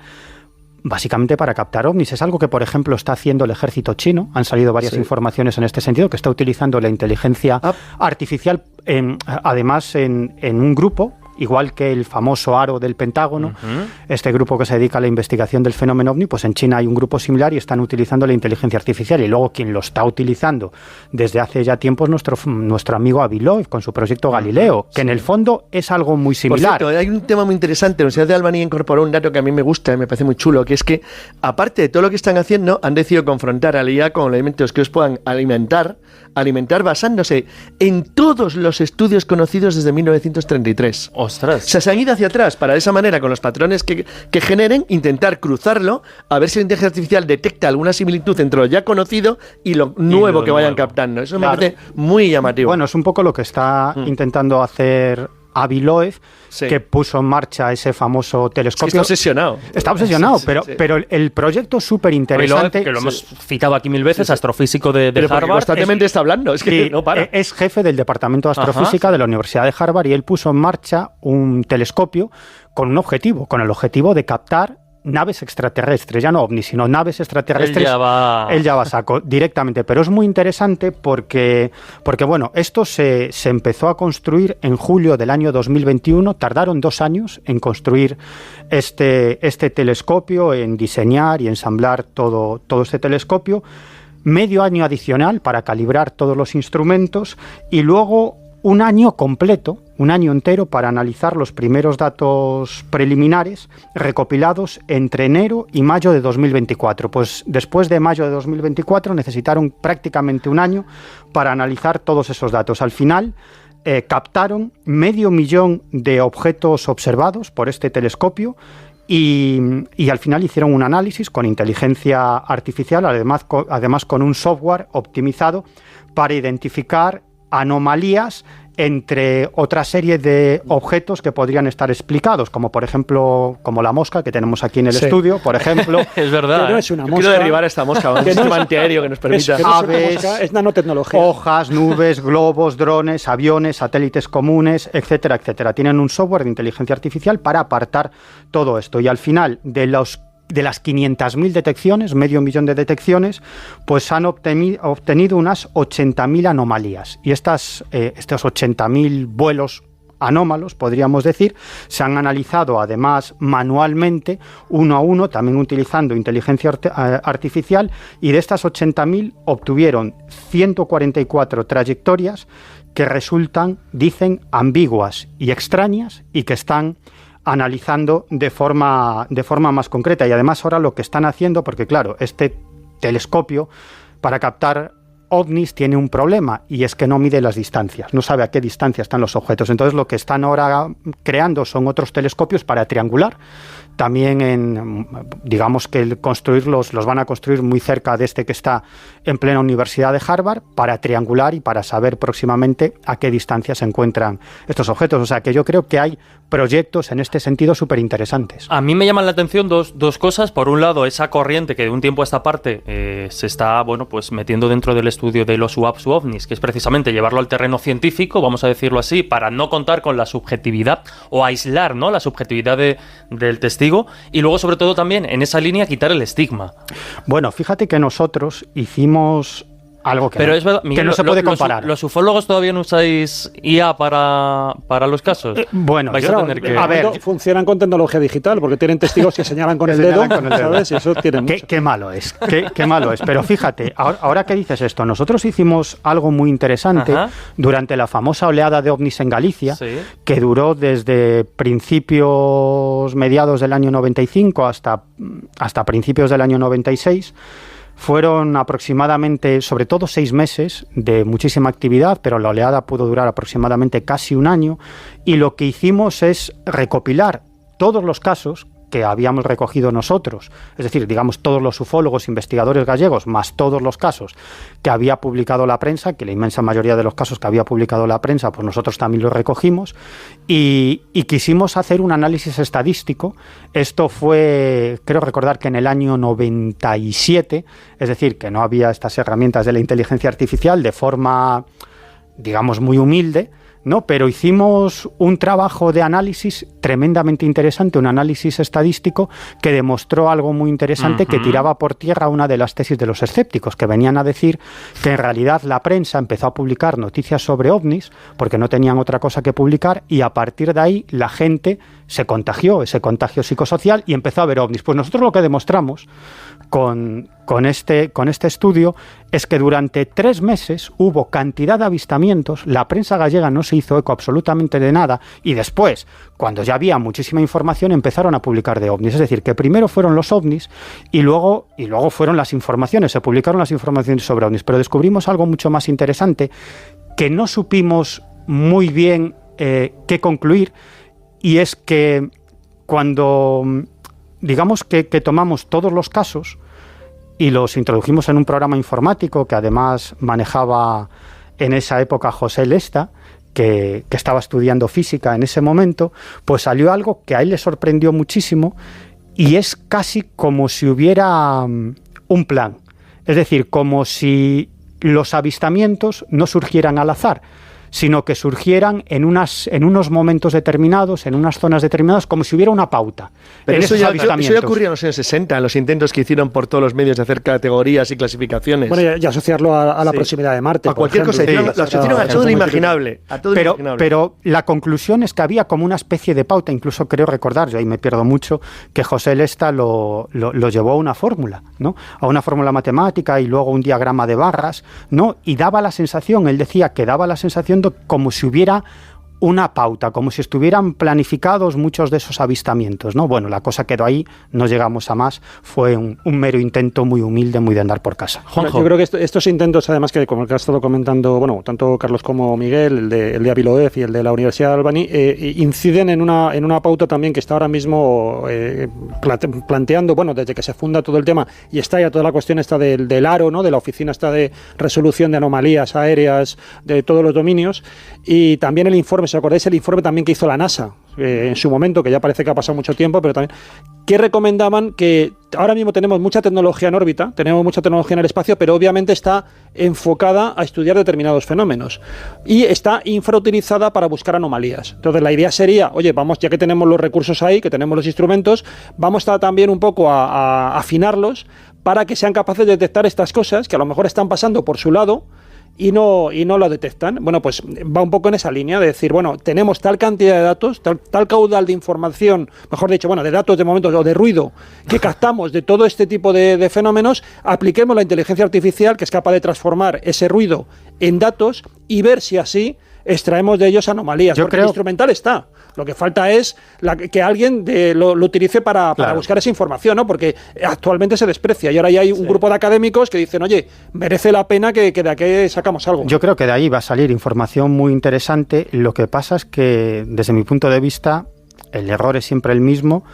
básicamente para captar ovnis. Es algo que, por ejemplo, está haciendo el ejército chino. Han salido varias informaciones en este sentido, que está utilizando la inteligencia artificial, además en un grupo, igual que el famoso Aro del Pentágono, este grupo que se dedica a la investigación del fenómeno OVNI, pues en China hay un grupo similar y están utilizando la inteligencia artificial. Y luego quien lo está utilizando desde hace ya tiempo es nuestro amigo Avilov con su proyecto Galileo, que en el fondo es algo muy similar. Por cierto, hay un tema muy interesante. La Universidad de Albany incorporó un dato que a mí me gusta y me parece muy chulo, que es que, aparte de todo lo que están haciendo, han decidido confrontar a la IA con elementos que os puedan alimentar basándose en todos los estudios conocidos desde 1933. ¡Ostras! O sea, se han ido hacia atrás para de esa manera, con los patrones que generen, intentar cruzarlo, a ver si la inteligencia artificial detecta alguna similitud entre lo ya conocido y lo nuevo que vayan captando. Eso me parece muy llamativo. Bueno, es un poco lo que está intentando hacer Avilov, que puso en marcha ese famoso telescopio. Es que está obsesionado. Está obsesionado, pero el proyecto es súper interesante. Que lo hemos citado aquí mil veces, astrofísico de Harvard. Constantemente está hablando, es que no para. Es jefe del Departamento de Astrofísica de la Universidad de Harvard y él puso en marcha un telescopio con el objetivo de captar naves extraterrestres, ya no ovnis, sino naves extraterrestres. Él ya va a saco directamente, pero es muy interesante porque esto se empezó a construir en julio del año 2021, tardaron 2 años en construir este telescopio, en diseñar y ensamblar todo este telescopio, medio año adicional para calibrar todos los instrumentos y luego un año completo un año entero para analizar los primeros datos preliminares recopilados entre enero y mayo de 2024. Pues después de mayo de 2024 necesitaron prácticamente un año para analizar todos esos datos. Al final captaron 500.000 de objetos observados por este telescopio y al final hicieron un análisis con inteligencia artificial, además con un software optimizado para identificar anomalías entre otra serie de objetos que podrían estar explicados, como por ejemplo, como la mosca que tenemos aquí en el estudio, por ejemplo. Es verdad. Que no es una mosca. Quiero derribar esta mosca, un sistema antiaéreo que nos permita. Aves, es nanotecnología. hojas, nubes, globos, drones, aviones, satélites comunes, etcétera, etcétera. Tienen un software de inteligencia artificial para apartar todo esto. Y al final de las 500.000 detecciones, 500.000 de detecciones, pues han obtenido unas 80.000 anomalías. Y estos 80.000 vuelos anómalos, podríamos decir, se han analizado además manualmente, uno a uno, también utilizando inteligencia artificial, y de estas 80.000 obtuvieron 144 trayectorias que resultan, dicen, ambiguas y extrañas y que están analizando de forma más concreta. Y además ahora lo que están haciendo, porque claro, este telescopio para captar ovnis tiene un problema, y es que no mide las distancias, no sabe a qué distancia están los objetos. Entonces lo que están ahora creando son otros telescopios para triangular. También digamos que construirlos, los van a construir muy cerca de este que está en plena Universidad de Harvard, para triangular y para saber próximamente a qué distancia se encuentran estos objetos. O sea que yo creo que hay proyectos en este sentido súper interesantes. A mí me llaman la atención dos cosas. Por un lado, esa corriente que de un tiempo a esta parte se está pues metiendo dentro del estudio de los UAPs u OVNIs, que es precisamente llevarlo al terreno científico, vamos a decirlo así, para no contar con la subjetividad o aislar, ¿no?, la subjetividad del testigo. Y luego, sobre todo, también en esa línea, quitar el estigma. Bueno, fíjate que nosotros hicimos algo que, pero es verdad, Miguel, que no se puede comparar. ¿Los ufólogos todavía no usáis IA para los casos? Bueno, vais a tener que... A ver, funcionan con tecnología digital, porque tienen testigos que señalan con el dedo, ¿sabes? Y eso tiene mucho. Qué malo es, qué malo es. Pero fíjate, ahora que dices esto, nosotros hicimos algo muy interesante durante la famosa oleada de ovnis en Galicia, que duró desde mediados del año 95 hasta principios del año 96. Fueron aproximadamente, sobre todo 6 meses de muchísima actividad, pero la oleada pudo durar aproximadamente casi un año, y lo que hicimos es recopilar todos los casos que habíamos recogido nosotros, es decir, digamos todos los ufólogos, investigadores gallegos, más todos los casos que había publicado la prensa, que la inmensa mayoría de los casos que había publicado la prensa, pues nosotros también los recogimos, y quisimos hacer un análisis estadístico. Esto fue, creo recordar que en el año 97, es decir, que no había estas herramientas de la inteligencia artificial, de forma, digamos, muy humilde, ¿no? Pero hicimos un trabajo de análisis tremendamente interesante, un análisis estadístico que demostró algo muy interesante, que tiraba por tierra una de las tesis de los escépticos, que venían a decir que en realidad la prensa empezó a publicar noticias sobre ovnis porque no tenían otra cosa que publicar, y a partir de ahí la gente se contagió, ese contagio psicosocial, y empezó a ver ovnis. Pues nosotros lo que demostramos con este estudio es que durante 3 meses hubo cantidad de avistamientos, la prensa gallega no se hizo eco absolutamente de nada, y después, cuando ya había muchísima información, empezaron a publicar de ovnis. Es decir, que primero fueron los ovnis y luego fueron las informaciones, se publicaron las informaciones sobre ovnis. Pero descubrimos algo mucho más interesante que no supimos muy bien qué concluir, y es que cuando, digamos que tomamos todos los casos y los introdujimos en un programa informático que además manejaba en esa época José Lesta, que estaba estudiando física en ese momento, pues salió algo que a él le sorprendió muchísimo, y es casi como si hubiera un plan. Es decir, como si los avistamientos no surgieran al azar, sino que surgieran en unos momentos determinados, en unas zonas determinadas, como si hubiera una pauta. Pero eso ya ocurrió en los años 60, en los intentos que hicieron por todos los medios de hacer categorías y clasificaciones. Bueno, y asociarlo a la proximidad de Marte. A cualquier cosa. Lo asociaron a todo lo imaginable. Pero la conclusión es que había como una especie de pauta. Incluso creo recordar, yo ahí me pierdo mucho, que José Lesta lo llevó a una fórmula, ¿no? A una fórmula matemática y luego un diagrama de barras, ¿no? Y daba la sensación, él decía que daba la sensación como si hubiera una pauta, como si estuvieran planificados muchos de esos avistamientos, ¿no? Bueno, la cosa quedó ahí, no llegamos a más, fue un mero intento muy humilde, muy de andar por casa. Juanjo. Yo creo que estos intentos, además, que como el que ha estado comentando, bueno, tanto Carlos como Miguel, el de Aviloef y el de la Universidad de Albany, inciden en una pauta también que está ahora mismo planteando, bueno, desde que se funda todo el tema y está ya toda la cuestión esta del ARO, ¿no? De la oficina esta de resolución de anomalías aéreas de todos los dominios, y también el informe, si os acordáis, el informe también que hizo la NASA en su momento, que ya parece que ha pasado mucho tiempo, pero también que recomendaban que ahora mismo tenemos mucha tecnología en órbita, tenemos mucha tecnología en el espacio, pero obviamente está enfocada a estudiar determinados fenómenos y está infrautilizada para buscar anomalías. Entonces la idea sería, oye, vamos, ya que tenemos los recursos ahí, que tenemos los instrumentos, vamos a también un poco a afinarlos para que sean capaces de detectar estas cosas que a lo mejor están pasando por su lado y no lo detectan. Bueno, pues va un poco en esa línea de decir, bueno, tenemos tal cantidad de datos, tal caudal de información, mejor dicho, bueno, de datos de momento o de ruido que captamos de todo este tipo de fenómenos, apliquemos la inteligencia artificial que es capaz de transformar ese ruido en datos y ver si así extraemos de ellos anomalías. Porque el instrumental está. Lo que falta es que alguien lo utilice para buscar esa información, ¿no? Porque actualmente se desprecia y ahora ya hay un grupo de académicos que dicen, oye, merece la pena que de aquí sacamos algo. Yo creo que de ahí va a salir información muy interesante. Lo que pasa es que, desde mi punto de vista, el error es siempre el mismo,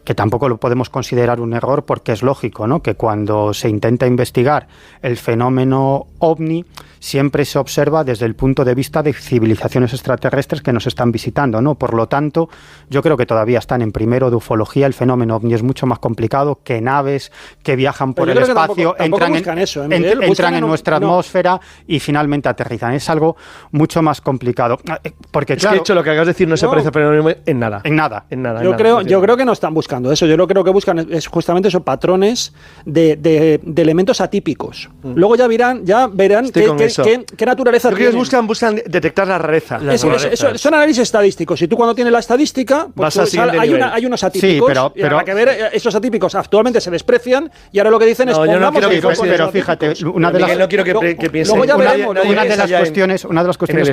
que tampoco lo podemos considerar un error porque es lógico, ¿no? Que cuando se intenta investigar el fenómeno OVNI siempre se observa desde el punto de vista de civilizaciones extraterrestres que nos están visitando, ¿no? Por lo tanto, yo creo que todavía están en primero de ufología. El fenómeno OVNI es mucho más complicado que naves que viajan por el espacio, entran en nuestra atmósfera y finalmente aterrizan. Es algo mucho más complicado. Porque, claro, que de hecho lo que acabas de decir no se parece a fenómeno en nada. Yo creo que no están buscando eso. Yo creo que buscan es justamente esos patrones de elementos atípicos. Luego ya verán qué naturaleza tienen. Ellos buscan detectar la rareza. Son análisis estadísticos. Y tú cuando tienes la estadística, pues hay unos atípicos. Sí, pero hay que ver, esos atípicos actualmente se desprecian y ahora lo que dicen es pero fíjate, una de las cuestiones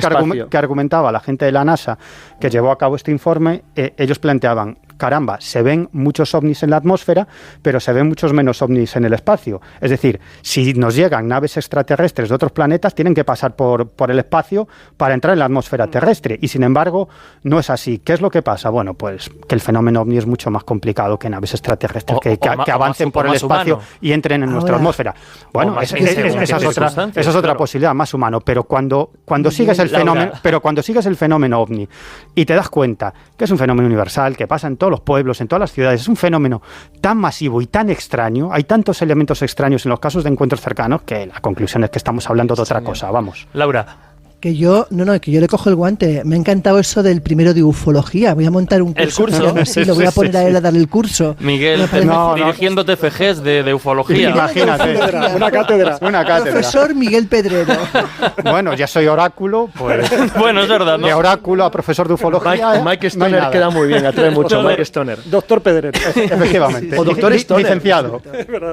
que argumentaba la gente de la NASA que llevó a cabo este informe, ellos planteaban, caramba, se ven muchos ovnis en la atmósfera, pero se ven muchos menos ovnis en el espacio. Es decir, si nos llegan naves extraterrestres de otros planetas, tienen que pasar por el espacio para entrar en la atmósfera terrestre. Y sin embargo, no es así. ¿Qué es lo que pasa? Bueno, pues que el fenómeno ovni es mucho más complicado que naves extraterrestres que avancen por el espacio y entren en nuestra atmósfera. Bueno, esa es otra posibilidad, más humano. Pero cuando sigues el fenómeno ovni y te das cuenta que es un fenómeno universal, que pasa en todos los pueblos, en todas las ciudades, es un fenómeno tan masivo y tan extraño, hay tantos elementos extraños en los casos de encuentros cercanos que la conclusión es que estamos hablando de otra cosa, vamos. Laura. Que yo le cojo el guante. Me ha encantado eso del primero de ufología. Voy a montar un curso. ¿El curso? Sí, lo voy a poner a él a dar el curso. Miguel, dirigiendo TFGs de ufología. Imagínate. Una cátedra. Profesor Miguel Pedrero. Bueno, ya soy oráculo, pues... Bueno, es verdad, ¿no? De oráculo a profesor de ufología. Mike Stoner queda muy bien, atrae mucho. Mike Stoner. Doctor Pedrero. Efectivamente. O doctor Stoner.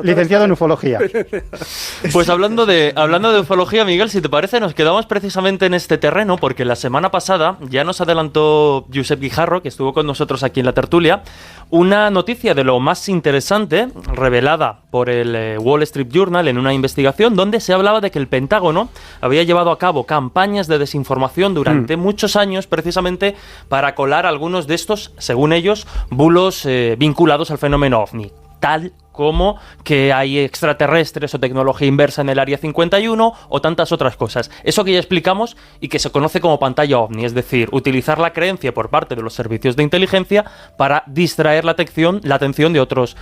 Licenciado en ufología. Pues hablando de ufología, Miguel, si te parece, nos quedamos precisamente en este terreno, porque la semana pasada ya nos adelantó Josep Guijarro, que estuvo con nosotros aquí en la tertulia, una noticia de lo más interesante revelada por el Wall Street Journal en una investigación donde se hablaba de que el Pentágono había llevado a cabo campañas de desinformación durante muchos años, precisamente para colar algunos de estos, según ellos, bulos vinculados al fenómeno OVNI, tal como que hay extraterrestres o tecnología inversa en el Área 51 o tantas otras cosas. Eso que ya explicamos y que se conoce como pantalla OVNI, es decir, utilizar la creencia por parte de los servicios de inteligencia para distraer la atención de otros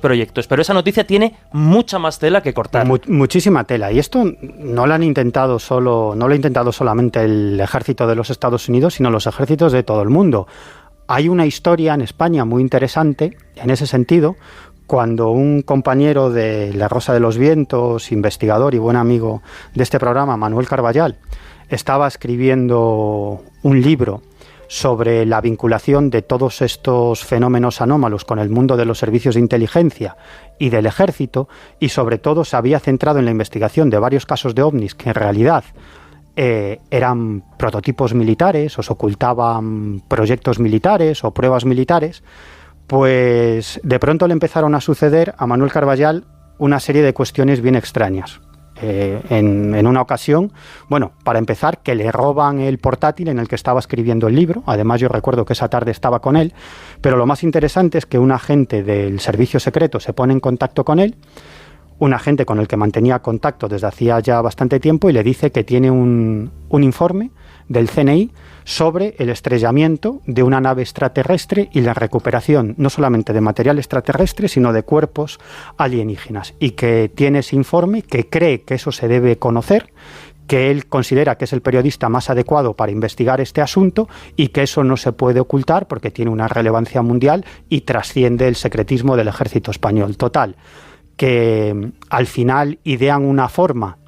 proyectos. Pero esa noticia tiene mucha más tela que cortar. Muchísima tela. Y esto no lo ha intentado solamente el ejército de los Estados Unidos, sino los ejércitos de todo el mundo. Hay una historia en España muy interesante en ese sentido, cuando un compañero de La Rosa de los Vientos, investigador y buen amigo de este programa, Manuel Carballal, estaba escribiendo un libro sobre la vinculación de todos estos fenómenos anómalos con el mundo de los servicios de inteligencia y del ejército, y sobre todo se había centrado en la investigación de varios casos de ovnis que en realidad eran prototipos militares o se ocultaban proyectos militares o pruebas militares, pues de pronto le empezaron a suceder a Manuel Carballal una serie de cuestiones bien extrañas. En una ocasión, bueno, para empezar, que le roban el portátil en el que estaba escribiendo el libro. Además, yo recuerdo que esa tarde estaba con él, pero lo más interesante es que un agente del servicio secreto se pone en contacto con él, un agente con el que mantenía contacto desde hacía ya bastante tiempo, y le dice que tiene un informe del CNI sobre el estrellamiento de una nave extraterrestre y la recuperación no solamente de material extraterrestre, sino de cuerpos alienígenas, y que tiene ese informe, que cree que eso se debe conocer, que él considera que es el periodista más adecuado para investigar este asunto y que eso no se puede ocultar porque tiene una relevancia mundial y trasciende el secretismo del ejército español. Total, que al final idean una forma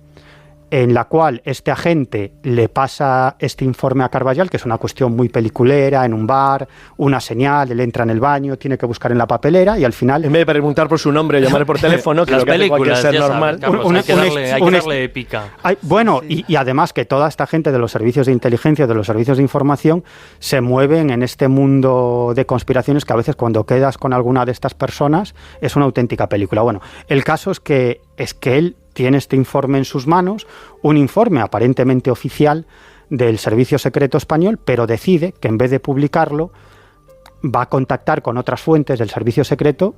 en la cual este agente le pasa este informe a Carballal, que es una cuestión muy peliculera, en un bar, una señal, él entra en el baño, tiene que buscar en la papelera y al final... En vez de preguntar por su nombre, llamarle por teléfono, que las lo que películas, hace cualquier ser normal. Sabes, Carlos, hay que darle épica. Bueno, sí. y además que toda esta gente de los servicios de inteligencia, de los servicios de información, se mueven en este mundo de conspiraciones que a veces cuando quedas con alguna de estas personas es una auténtica película. Bueno, el caso es que él tiene este informe en sus manos, un informe aparentemente oficial del Servicio Secreto Español, pero decide que en vez de publicarlo va a contactar con otras fuentes del Servicio Secreto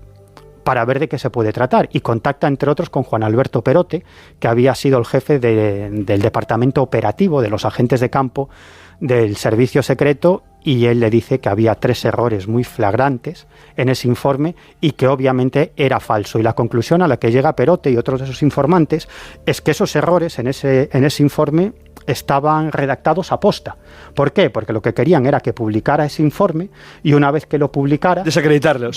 para ver de qué se puede tratar, y contacta entre otros con Juan Alberto Perote, que había sido el jefe del departamento operativo de los agentes de campo del Servicio Secreto, y él le dice que había 3 errores muy flagrantes en ese informe y que obviamente era falso. Y la conclusión a la que llega Perote y otros de sus informantes es que esos errores en ese informe estaban redactados a posta. ¿Por qué? Porque lo que querían era que publicara ese informe y una vez que lo publicara... Desacreditarlo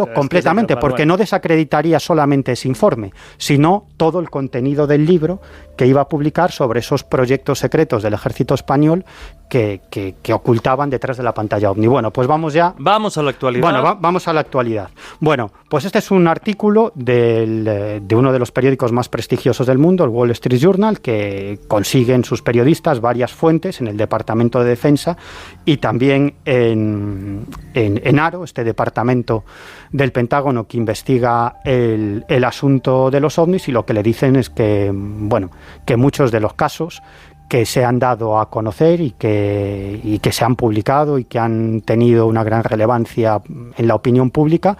claro, completamente, porque no desacreditaría solamente ese informe, sino todo el contenido del libro que iba a publicar sobre esos proyectos secretos del ejército español que ocultaban detrás de la pantalla OVNI. Bueno, pues vamos a la actualidad. Bueno, vamos a la actualidad. Bueno, pues este es un artículo de uno de los periódicos más prestigiosos del mundo, el Wall Street Journal, que consiguen sus periodistas varias fuentes en el Departamento de Defensa y también en ARO, este departamento del Pentágono que investiga el asunto de los ovnis, y lo que le dicen es que, bueno, que muchos de los casos que se han dado a conocer y que se han publicado y que han tenido una gran relevancia en la opinión pública,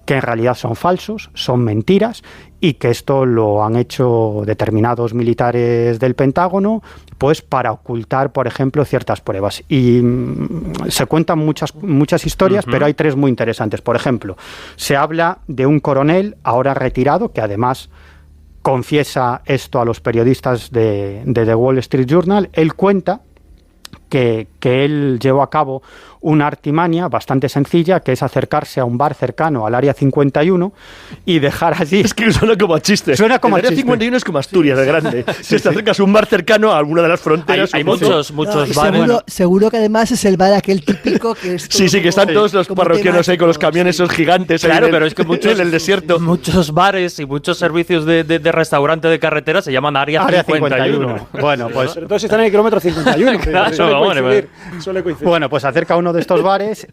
que en realidad son falsos, son mentiras, y que esto lo han hecho determinados militares del Pentágono pues para ocultar, por ejemplo, ciertas pruebas. Y se cuentan muchas historias, pero hay 3 muy interesantes. Por ejemplo, se habla de un coronel ahora retirado que además confiesa esto a los periodistas de The Wall Street Journal. Él cuenta que él llevó a cabo una artimaña bastante sencilla, que es acercarse a un bar cercano al Área 51 y dejar allí... Es que suena como a chiste. Suena como el Área 51 es como Asturias, de grande. Si te acercas a un bar cercano a alguna de las fronteras... Hay muchos bares. Seguro que además es el bar aquel típico que es... Sí, que están todos los parroquianos ahí con los camiones esos gigantes. Claro, pero es que muchos en el desierto. Muchos bares y muchos servicios de restaurante de carretera se llaman Área 51. Bueno, pues... Pero entonces están en el kilómetro 51. Suele coincidir. Bueno, pues acerca a uno de estos bares,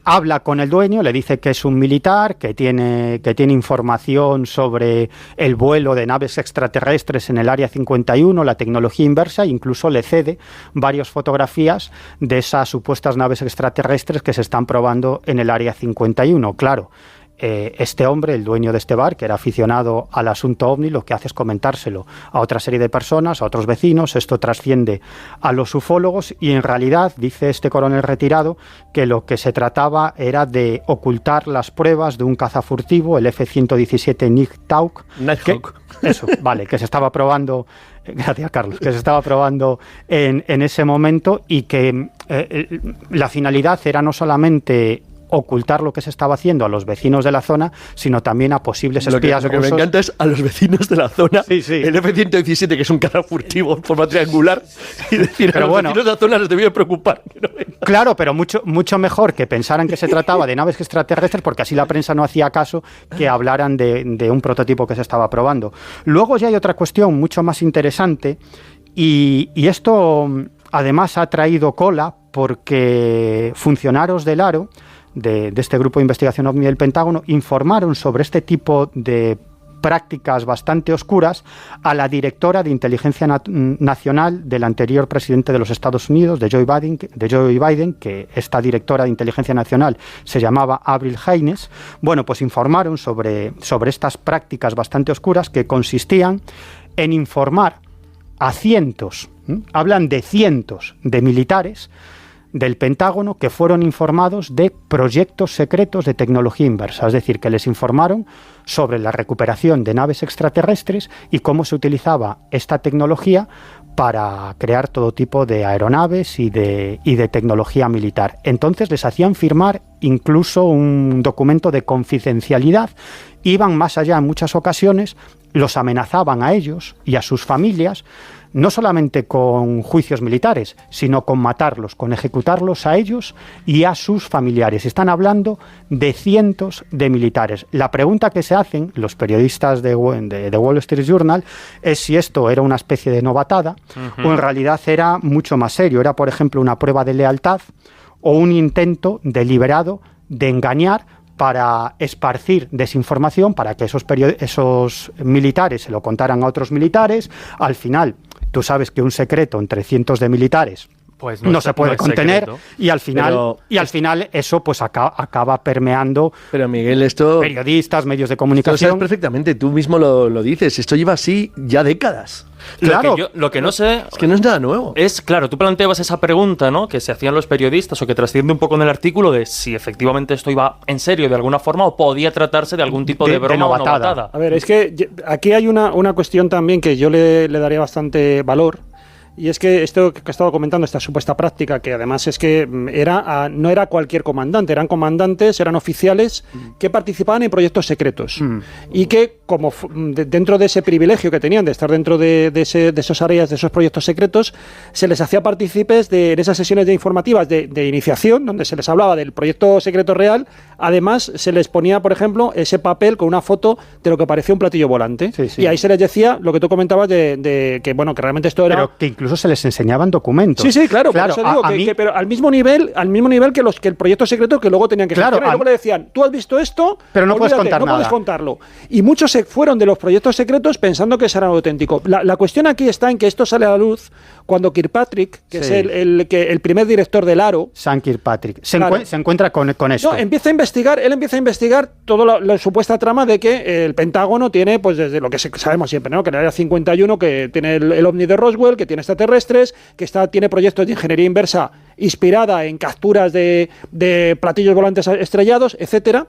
habla con el dueño, le dice que es un militar, que tiene información sobre el vuelo de naves extraterrestres en el Área 51, la tecnología inversa, e incluso le cede varias fotografías de esas supuestas naves extraterrestres que se están probando en el Área 51. Claro, este hombre, el dueño de este bar, que era aficionado al asunto OVNI, lo que hace es comentárselo a otra serie de personas, a otros vecinos. Esto trasciende a los ufólogos y en realidad, dice este coronel retirado, que lo que se trataba era de ocultar las pruebas de un cazafurtivo, el F-117 Nighthawk. Eso, vale, que se estaba probando... Gracias, Carlos. Que se estaba probando en ese momento y que la finalidad era no solamente ocultar lo que se estaba haciendo a los vecinos de la zona, sino también a posibles espías rusos. Lo que me encanta es a los vecinos de la zona, sí. El F-117, que es un cazafurtivo en forma triangular, y decir, pero a los vecinos de la zona les debía preocupar. Claro, pero mucho mejor que pensaran que se trataba de naves extraterrestres, porque así la prensa no hacía caso, que hablaran de un prototipo que se estaba probando. Luego ya hay otra cuestión mucho más interesante, Y esto además ha traído cola porque funcionarios del ARO, de este grupo de investigación OVNI del Pentágono, informaron sobre este tipo de prácticas bastante oscuras a la directora de Inteligencia Nacional del anterior presidente de los Estados Unidos, de Joe Biden, que esta directora de Inteligencia Nacional se llamaba Avril Haines. Bueno, pues informaron sobre estas prácticas bastante oscuras que consistían en informar a cientos, hablan de cientos de militares del Pentágono que fueron informados de proyectos secretos de tecnología inversa, es decir, que les informaron sobre la recuperación de naves extraterrestres y cómo se utilizaba esta tecnología para crear todo tipo de aeronaves y de tecnología militar. Entonces les hacían firmar incluso un documento de confidencialidad, iban más allá en muchas ocasiones, los amenazaban a ellos y a sus familias, no solamente con juicios militares, sino con matarlos, con ejecutarlos a ellos y a sus familiares. Están hablando de cientos de militares. La pregunta que se hacen los periodistas de Wall Street Journal es si esto era una especie de novatada o en realidad era mucho más serio. Era, por ejemplo, una prueba de lealtad o un intento deliberado de engañar para esparcir desinformación, para que esos militares se lo contaran a otros militares. Al final, tú sabes que un secreto entre cientos de militares pues no se puede contener y al final eso pues acaba permeando. Pero Miguel, esto periodistas, medios de comunicación. Lo sabes perfectamente, tú mismo lo dices, esto lleva así ya décadas. Claro. Lo que no sé es que no es nada nuevo. Es, claro, tú planteabas esa pregunta, ¿no?, que se hacían los periodistas o que trasciende un poco en el artículo de si efectivamente esto iba en serio de alguna forma o podía tratarse de algún tipo de broma o novatada. A ver, es que aquí hay una cuestión también que yo le daría bastante valor. Y es que esto que he estado comentando, esta supuesta práctica, que además es que no era cualquier comandante, eran comandantes, eran oficiales que participaban en proyectos secretos y que, como dentro de ese privilegio que tenían de estar dentro de esas áreas, de esos proyectos secretos, se les hacía partícipes de esas sesiones de informativas de iniciación, donde se les hablaba del proyecto secreto real. Además, se les ponía, por ejemplo, ese papel con una foto de lo que parecía un platillo volante. Sí, sí. Y ahí se les decía lo que tú comentabas de que, bueno, que realmente esto era... Pero que incluso se les enseñaban documentos. Sí, claro, por eso digo pero al mismo nivel que el proyecto secreto que luego tenían que gestionar. Y luego le decían, tú has visto esto, pero no puedes contar nada. No puedes contarlo. Y muchos se fueron de los proyectos secretos pensando que eso era auténtico. La cuestión aquí está en que esto sale a la luz cuando Kirkpatrick, que es el primer director del ARO, Sam Kirkpatrick, se encuentra con esto. No, él empieza a investigar toda la supuesta trama de que el Pentágono tiene, pues desde lo que sabemos siempre, ¿no?, que en el Área 51, que tiene el OVNI de Roswell, que tiene extraterrestres, que tiene proyectos de ingeniería inversa inspirada en capturas de platillos volantes estrellados, etcétera.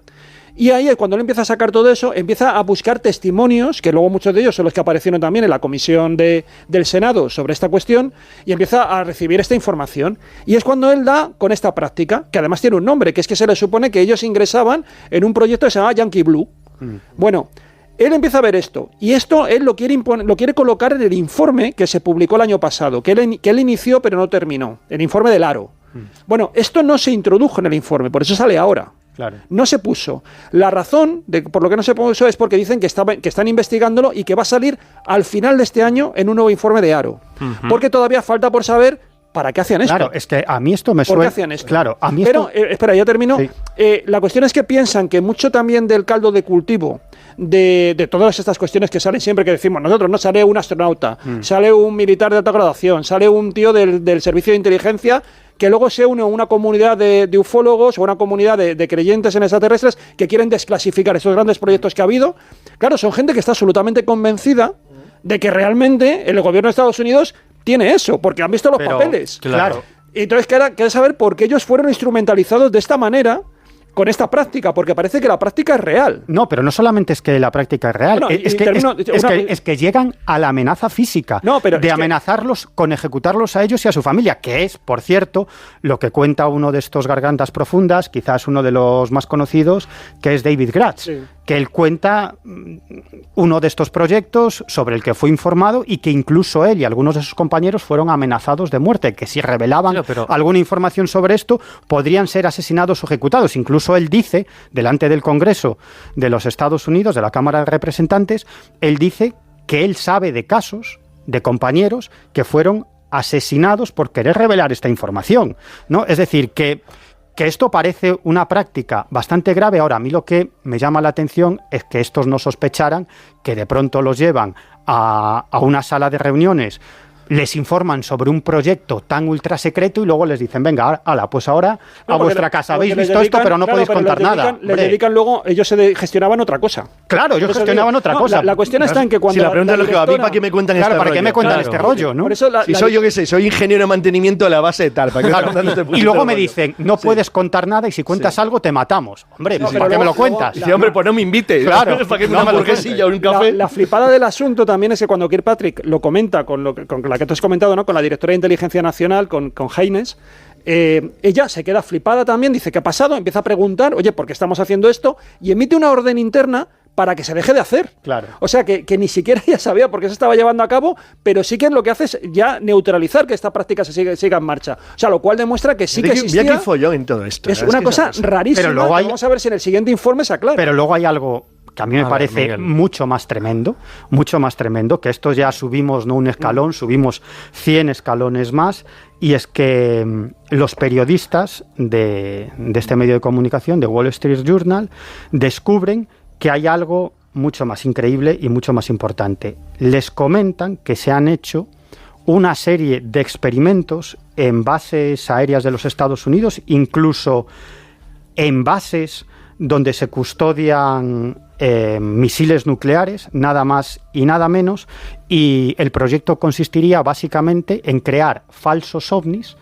Y ahí, cuando él empieza a sacar todo eso, empieza a buscar testimonios, que luego muchos de ellos son los que aparecieron también en la comisión del Senado sobre esta cuestión, y empieza a recibir esta información. Y es cuando él da con esta práctica, que además tiene un nombre, que es que se le supone que ellos ingresaban en un proyecto que se llama Yankee Blue. Bueno, él empieza a ver esto, y esto él lo quiere colocar en el informe que se publicó el año pasado, que él inició pero no terminó, el informe del ARO. Bueno, esto no se introdujo en el informe, por eso sale ahora. Claro. No se puso. La razón por lo que no se puso es porque dicen que están investigándolo y que va a salir al final de este año en un nuevo informe de ARO. Porque todavía falta por saber para qué hacían esto. Claro, es que a mí esto me suena... ¿Por qué hacían esto? Claro, a mí Pero, espera, ya termino. Sí. La cuestión es que piensan que mucho también del caldo de cultivo de todas estas cuestiones que salen siempre, que decimos nosotros, no sale un astronauta, sale un militar de alta graduación, sale un tío del servicio de inteligencia, que luego se une a una comunidad de ufólogos o una comunidad de creyentes en extraterrestres que quieren desclasificar esos grandes proyectos que ha habido. Claro, son gente que está absolutamente convencida de que realmente el gobierno de Estados Unidos tiene eso, porque han visto los papeles. Claro. Y entonces quiere saber por qué ellos fueron instrumentalizados de esta manera con esta práctica, porque parece que la práctica es real. No, pero no solamente es que la práctica es real, es que llegan a la amenaza física de amenazarlos con ejecutarlos a ellos y a su familia, que es, por cierto, lo que cuenta uno de estos gargantas profundas, quizás uno de los más conocidos, que es David Gratz, que él cuenta uno de estos proyectos sobre el que fue informado y que incluso él y algunos de sus compañeros fueron amenazados de muerte, que si revelaban alguna información sobre esto, podrían ser asesinados o ejecutados. Incluso él dice, delante del Congreso de los Estados Unidos, de la Cámara de Representantes, él dice que él sabe de casos de compañeros que fueron asesinados por querer revelar esta información, ¿no? Es decir, que esto parece una práctica bastante grave. Ahora, a mí lo que me llama la atención es que estos no sospecharan que de pronto los llevan a una sala de reuniones, les informan sobre un proyecto tan ultra secreto y luego les dicen, venga, ala, pues ahora a vuestra casa habéis visto esto, pero no podéis contar nada. Les dedican luego, ellos gestionaban otra cosa. Claro, ellos gestionaban otra cosa. La cuestión está en que cuando... Si la pregunta es lo que va a mí, ¿para qué me cuentan este rollo? ¿Para qué me cuentan este rollo, no? Por eso si soy, yo qué sé, soy ingeniero de mantenimiento de la base de tal, ¿para qué me cuentan este y luego me dicen, no puedes contar nada y si cuentas algo te matamos. Hombre, ¿para qué me lo cuentas? Dice, hombre, pues no me invites. Claro. ¿Para qué me una hamburguesilla o un café? La flipada del asunto también es que cuando Kirkpatrick lo comenta con la que tú has comentado, ¿no? Con la directora de Inteligencia Nacional, con Haynes, ella se queda flipada también, dice, ¿qué ha pasado? Empieza a preguntar, oye, ¿por qué estamos haciendo esto? Y emite una orden interna para que se deje de hacer. Claro. O sea, que ni siquiera ella sabía por qué se estaba llevando a cabo, pero sí que lo que hace es ya neutralizar que esta práctica se siga en marcha. O sea, lo cual demuestra que sí que existía. Mira qué follón en todo esto. Es una cosa rarísima. Pero luego vamos a ver si en el siguiente informe se aclara. Pero luego hay algo que a mí me parece mucho más tremendo, que esto ya subimos no un escalón, subimos 100 escalones más, y es que los periodistas de este medio de comunicación, de Wall Street Journal, descubren que hay algo mucho más increíble y mucho más importante. Les comentan que se han hecho una serie de experimentos en bases aéreas de los Estados Unidos, incluso en bases donde se custodian misiles nucleares, nada más y nada menos, y el proyecto consistiría básicamente en crear falsos ovnis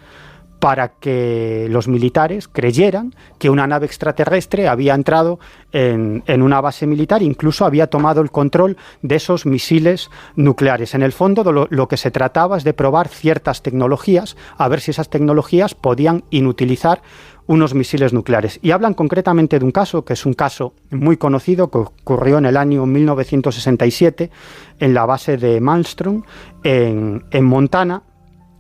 para que los militares creyeran que una nave extraterrestre había entrado en una base militar, incluso había tomado el control de esos misiles nucleares. En el fondo, lo que se trataba es de probar ciertas tecnologías, a ver si esas tecnologías podían inutilizar unos misiles nucleares. Y hablan concretamente de un caso, que es un caso muy conocido, que ocurrió en el año 1967 en la base de Malmstrom, en Montana.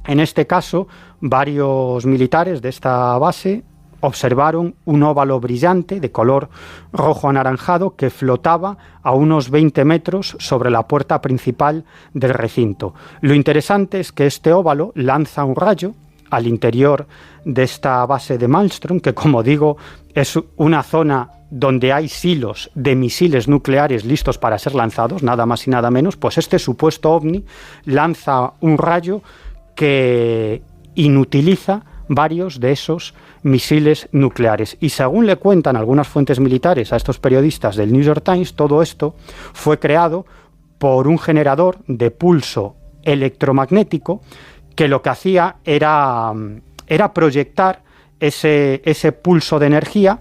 En este caso, varios militares de esta base observaron un óvalo brillante de color rojo anaranjado que flotaba a unos 20 metros sobre la puerta principal del recinto. Lo interesante es que este óvalo lanza un rayo al interior de esta base de Malmstrom, que, como digo, es una zona donde hay silos de misiles nucleares listos para ser lanzados, nada más y nada menos. Pues este supuesto ovni lanza un rayo que inutiliza varios de esos misiles nucleares. Y según le cuentan algunas fuentes militares a estos periodistas del New York Times, todo esto fue creado por un generador de pulso electromagnético que lo que hacía era proyectar ese pulso de energía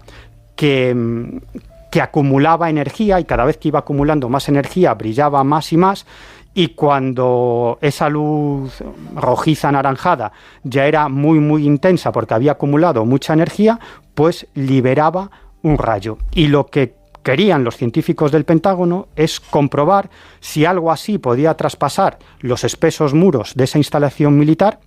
que acumulaba energía, y cada vez que iba acumulando más energía brillaba más y más, y cuando esa luz rojiza anaranjada ya era muy muy intensa porque había acumulado mucha energía, pues liberaba un rayo. Y lo que querían los científicos del Pentágono es comprobar si algo así podía traspasar los espesos muros de esa instalación militar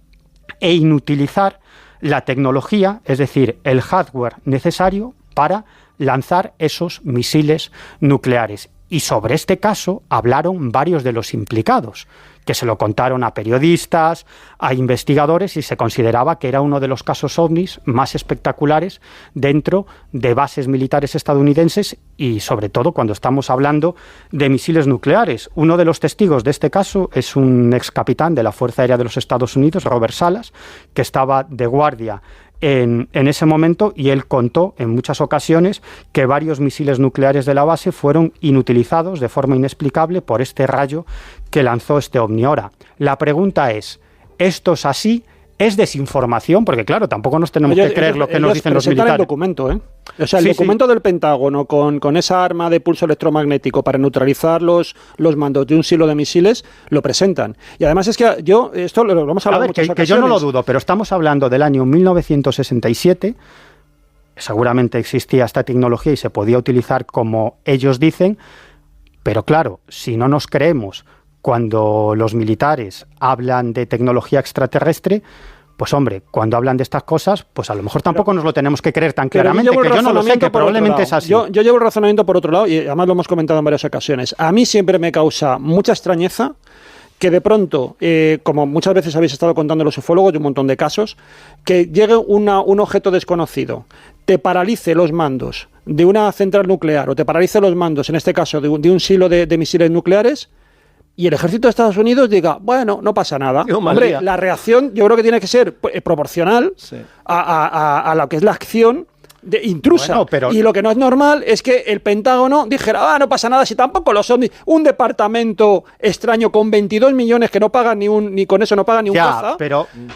e inutilizar la tecnología, es decir, el hardware necesario para lanzar esos misiles nucleares. Y sobre este caso hablaron varios de los implicados, que se lo contaron a periodistas, a investigadores, y se consideraba que era uno de los casos ovnis más espectaculares dentro de bases militares estadounidenses, y sobre todo cuando estamos hablando de misiles nucleares. Uno de los testigos de este caso es un ex capitán de la Fuerza Aérea de los Estados Unidos, Robert Salas, que estaba de guardia en ese momento, y él contó en muchas ocasiones que varios misiles nucleares de la base fueron inutilizados de forma inexplicable por este rayo que lanzó este ovni. Ahora, la pregunta es, ¿esto es así? ¿Es desinformación? Porque claro, tampoco nos tenemos que creer lo que nos dicen los militares. El documento, O sea, el documento del Pentágono con esa arma de pulso electromagnético para neutralizar los mandos de un silo de misiles, lo presentan. Y además es que esto lo vamos a hablar en muchas ocasiones. Que yo no lo dudo, pero estamos hablando del año 1967. Seguramente existía esta tecnología y se podía utilizar como ellos dicen, pero claro, si no nos creemos cuando los militares hablan de tecnología extraterrestre, pues hombre, cuando hablan de estas cosas, pues a lo mejor tampoco nos lo tenemos que creer tan claramente, que yo no lo sé, que probablemente es así. Yo llevo el razonamiento por otro lado, y además lo hemos comentado en varias ocasiones. A mí siempre me causa mucha extrañeza que de pronto, como muchas veces habéis estado contando los ufólogos de un montón de casos, que llegue un objeto desconocido, te paralice los mandos de una central nuclear o te paralice los mandos, en este caso, de un silo de misiles nucleares, y el ejército de Estados Unidos diga, bueno, no pasa nada. Hombre, la reacción yo creo que tiene que ser proporcional a lo que es la acción intrusa. Bueno, y lo que no es normal es que el Pentágono dijera, no pasa nada, si tampoco los ovnis. Un departamento extraño con 22 millones que no pagan ni con eso no pagan ni un caza,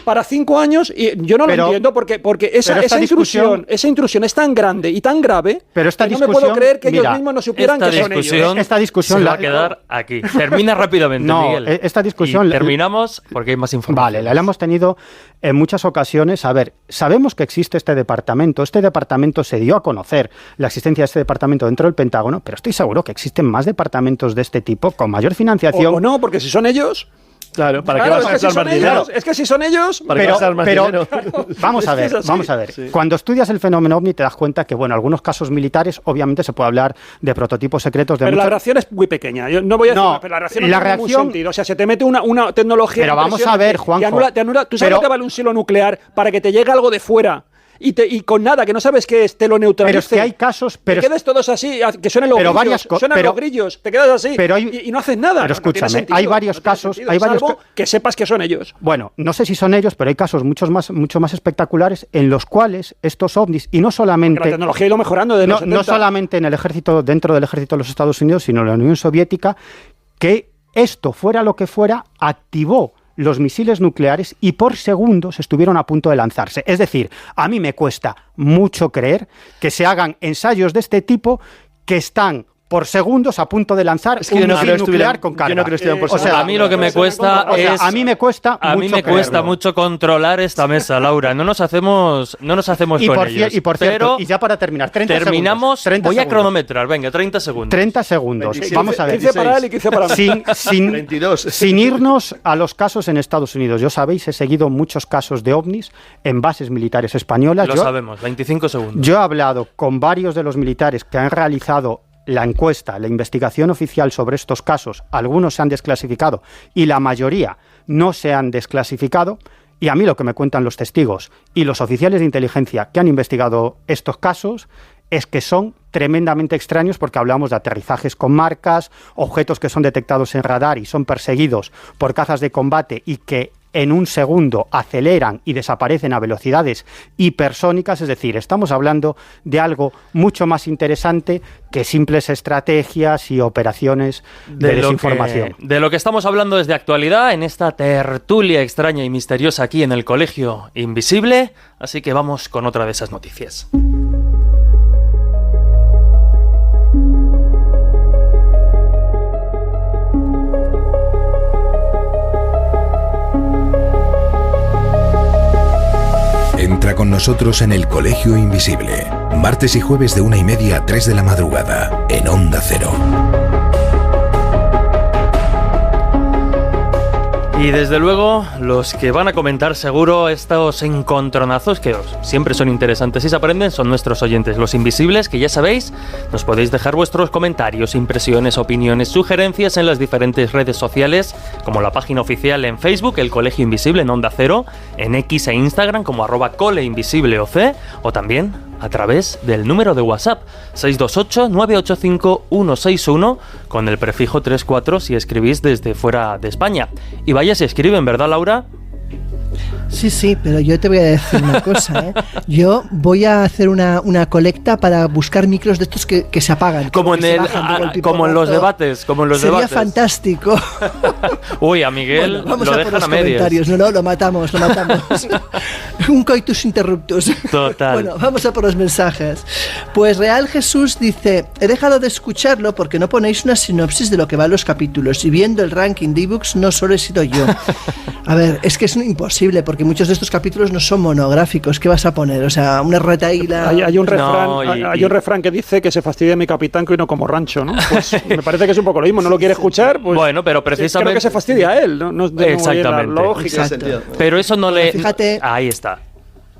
para 5 años, y yo no lo entiendo porque esa intrusión es tan grande y tan grave que no me puedo creer que ellos mismos no supieran que son ellos. Esta discusión se va a quedar aquí. Termina rápidamente, Miguel. Esta discusión y terminamos porque hay más información. Vale, la hemos tenido en muchas ocasiones. A ver, sabemos que existe este departamento. Este departamento se dio a conocer la existencia de este departamento dentro del Pentágono, pero estoy seguro que existen más departamentos de este tipo con mayor financiación. O no, porque si son ellos... Claro, ¿para qué vas a usar más dinero? Es que si son ellos... ¿Para qué vas a usar más dinero? Vamos a ver. Sí. Cuando estudias el fenómeno OVNI te das cuenta que, bueno, algunos casos militares, obviamente se puede hablar de prototipos secretos de... Pero la reacción es muy pequeña. Yo no voy a decir pero la reacción no tiene ningún sentido. O sea, se te mete una tecnología... Pero vamos a ver, Juanjo... Te anula, ¿tú sabes lo que vale un silo nuclear para que te llegue algo de fuera? Y con nada, que no sabes qué es, te lo neutralice. Pero es que hay casos... Te quedes todos así, que suenen los grillos, te quedas así y no haces nada. Pero escúchame, hay varios casos... Salvo que sepas que son ellos. Bueno, no sé si son ellos, pero hay casos mucho más espectaculares en los cuales estos ovnis, y no solamente... Porque la tecnología ha ido mejorando no solamente en el ejército, dentro del ejército de los Estados Unidos, sino en la Unión Soviética, que esto, fuera lo que fuera, activó los misiles nucleares y por segundos estuvieron a punto de lanzarse. Es decir, a mí me cuesta mucho creer que se hagan ensayos de este tipo que están por segundos a punto de lanzar un misil nuclear con carga. Yo no creo que estuvieran por segundos. A mí lo que me cuesta es... A mí me cuesta mucho controlar esta mesa, Laura. No nos hacemos con ellos. Y por cierto, y ya para terminar, 30 terminamos, segundos. Voy a cronometrar, venga, 30 segundos. 30 segundos. 26, vamos a ver. 15 para él y 15 para mí. 22. Sin irnos a los casos en Estados Unidos. Yo sabéis, he seguido muchos casos de ovnis en bases militares españolas. Lo sabemos, 25 segundos. Yo he hablado con varios de los militares que han realizado la encuesta, la investigación oficial sobre estos casos. Algunos se han desclasificado y la mayoría no se han desclasificado. Y a mí lo que me cuentan los testigos y los oficiales de inteligencia que han investigado estos casos es que son tremendamente extraños, porque hablamos de aterrizajes con marcas, objetos que son detectados en radar y son perseguidos por cazas de combate y que en un segundo aceleran y desaparecen a velocidades hipersónicas. Es decir, estamos hablando de algo mucho más interesante que simples estrategias y operaciones de desinformación. De lo que estamos hablando es de actualidad en esta tertulia extraña y misteriosa aquí en el Colegio Invisible, así que vamos con otra de esas noticias. Entra con nosotros en el Colegio Invisible, martes y jueves de 1:30 a 3 de la madrugada, en Onda Cero. Y desde luego, los que van a comentar seguro estos encontronazos, que siempre son interesantes y se aprenden, son nuestros oyentes, los invisibles, que ya sabéis, nos podéis dejar vuestros comentarios, impresiones, opiniones, sugerencias en las diferentes redes sociales, como la página oficial en Facebook, El Colegio Invisible en Onda Cero, en X e Instagram como @coleinvisibleoc, o también a través del número de WhatsApp 628-985-161 con el prefijo 34 si escribís desde fuera de España. Y vaya si escriben, ¿verdad, Laura? Sí, pero yo te voy a decir una cosa, ¿eh? Yo voy a hacer una colecta para buscar micros de estos que se apagan. Como en los debates. Sería fantástico. Uy, a Miguel vamos lo a dejan por los a medias. Comentarios. No, lo matamos. Un coitus interruptus. Total. Bueno, vamos a por los mensajes. Pues Real Jesús dice: he dejado de escucharlo porque no ponéis una sinopsis de lo que van los capítulos, y viendo el ranking de ebooks no solo he sido yo. A ver, es que es imposible, porque muchos de estos capítulos no son monográficos. ¿Qué vas a poner? O sea, una retaíla... Hay un refrán que dice que se fastidia mi capitán que hoy no como rancho, ¿no? Pues me parece que es un poco lo mismo. No lo quiere escuchar, pues... Bueno, pero precisamente... Creo que se fastidia a él, ¿no? Exactamente. Lógica. Pero eso no le... Fíjate... Ahí está.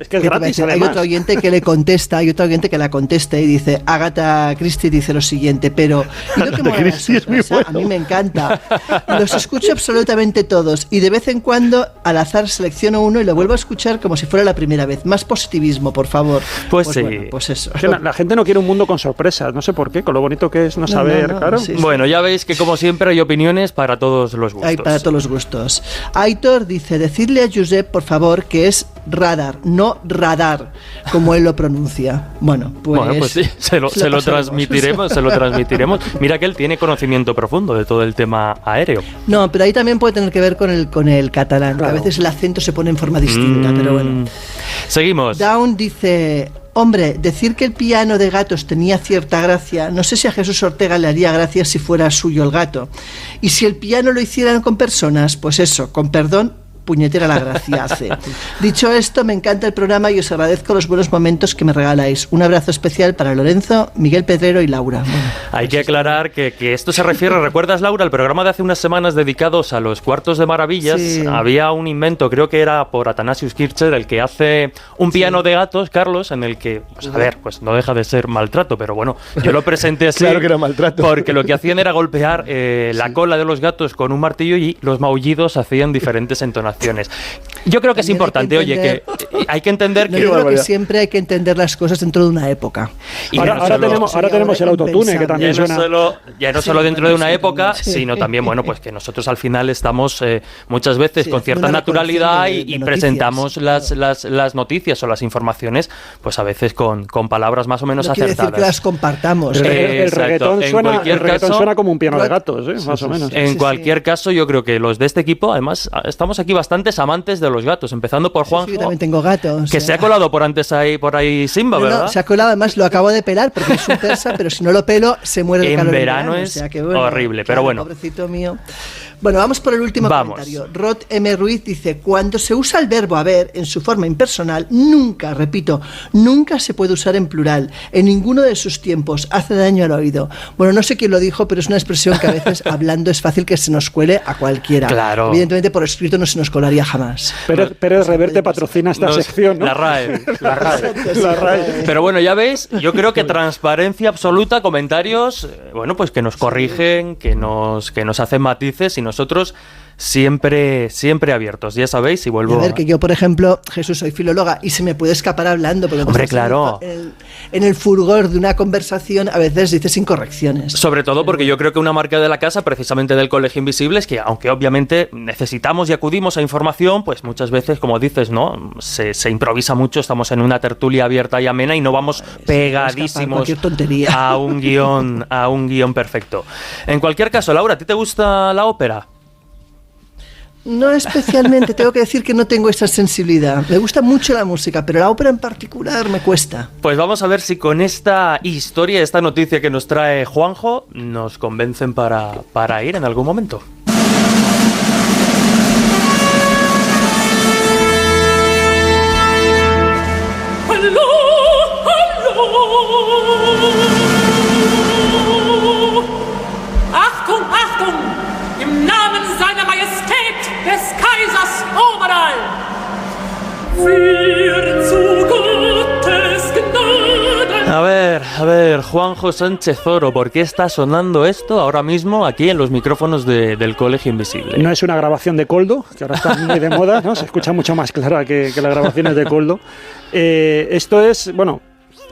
Es que es gratis, hay otro oyente que le contesta, hay otro oyente que la contesta y dice, Agatha Christie dice lo siguiente, pero ¿y lo que mola a mí me encanta. Los escucho absolutamente todos y de vez en cuando al azar selecciono uno y lo vuelvo a escuchar como si fuera la primera vez. Más positivismo, por favor. Pues sí. Bueno, pues eso. Es que la gente no quiere un mundo con sorpresas, no sé por qué, con lo bonito que es no saber, claro. Sí. Bueno, ya veis que como siempre hay opiniones para todos los gustos. Hay para todos los gustos. Aitor dice, decidle a Josep, por favor, que es radar, no radar, como él lo pronuncia. Bueno, pues sí, se lo transmitiremos. Mira que él tiene conocimiento profundo de todo el tema aéreo. No, pero ahí también puede tener que ver con el catalán, claro. Que a veces el acento se pone en forma distinta, pero bueno. Seguimos. Down dice, hombre, decir que el piano de gatos tenía cierta gracia, no sé si a Jesús Ortega le haría gracia si fuera suyo el gato. Y si el piano lo hicieran con personas, pues eso, con perdón, puñetera la gracia hace. Dicho esto, me encanta el programa y os agradezco los buenos momentos que me regaláis. Un abrazo especial para Lorenzo, Miguel Pedrero y Laura. Bueno, hay que aclarar que esto se refiere, ¿recuerdas, Laura? El programa de hace unas semanas dedicados a los cuartos de maravillas. Sí. Había un invento, creo que era por Athanasius Kircher, el que hace un piano de gatos, Carlos, en el que, pues a ver, pues no deja de ser maltrato, pero bueno, yo lo presenté así. Claro que era maltrato. Porque lo que hacían era golpear la cola de los gatos con un martillo y los maullidos hacían diferentes entonaciones. Yo creo que es importante, que hay que entender que... Yo creo que siempre hay que entender las cosas dentro de una época. Y ahora tenemos el autotune, que también suena... No solo dentro de una época, sino también, bueno, pues que nosotros al final estamos muchas veces con cierta naturalidad y presentamos las noticias o las informaciones, pues a veces con palabras más o menos acertadas. Quiere decir que las compartamos. El reggaetón suena como un piano de gatos, más o menos. En cualquier caso, yo creo que los de este equipo, además, estamos aquí bastantes amantes de los gatos, empezando por Juanjo. Sí, yo también tengo gatos. Que se ha colado por ahí Simba, ¿verdad? No, se ha colado, además lo acabo de pelar porque es un persa, pero si no lo pelo se muere de calor. En verano es horrible, pero bueno. Pobrecito mío. Bueno, vamos por el último comentario. Rod M. Ruiz dice, cuando se usa el verbo haber en su forma impersonal, nunca, repito, nunca se puede usar en plural, en ninguno de sus tiempos, hace daño al oído. Bueno, no sé quién lo dijo, pero es una expresión que a veces hablando es fácil que se nos cuele a cualquiera. Claro. Evidentemente por escrito no se nos colaría jamás. Pero Reverte patrocina esta sección, ¿no? La RAE. Pero bueno, ya veis, yo creo que transparencia absoluta, comentarios, bueno, pues que nos corrigen, que nos hacen matices y nosotros siempre abiertos, ya sabéis, y vuelvo a ver, que yo, por ejemplo, Jesús, soy filóloga y se me puede escapar hablando, porque hombre, claro, en el furgor de una conversación a veces dices incorrecciones. Sobre todo porque yo creo que una marca de la casa, precisamente del Colegio Invisible, es que aunque obviamente necesitamos y acudimos a información, pues muchas veces, como dices, ¿no? Se improvisa mucho, estamos en una tertulia abierta y amena y no vamos pegadísimos a un guión perfecto. En cualquier caso, Laura, ¿a ti te gusta la ópera? No especialmente, tengo que decir que no tengo esa sensibilidad. Me gusta mucho la música, pero la ópera en particular me cuesta. Pues vamos a ver si con esta historia, esta noticia que nos trae Juanjo, nos convencen para ir en algún momento. Achtung, Achtung! Im Namen seiner Majestät des Kaisers Oberall! Wir zu Gottes Gnade! A ver, Juanjo Sánchez Oro, ¿por qué está sonando esto ahora mismo aquí en los micrófonos del Colegio Invisible? No es una grabación de Koldo, que ahora está muy de moda, ¿no? Se escucha mucho más clara que las grabaciones de Koldo. Esto es, bueno,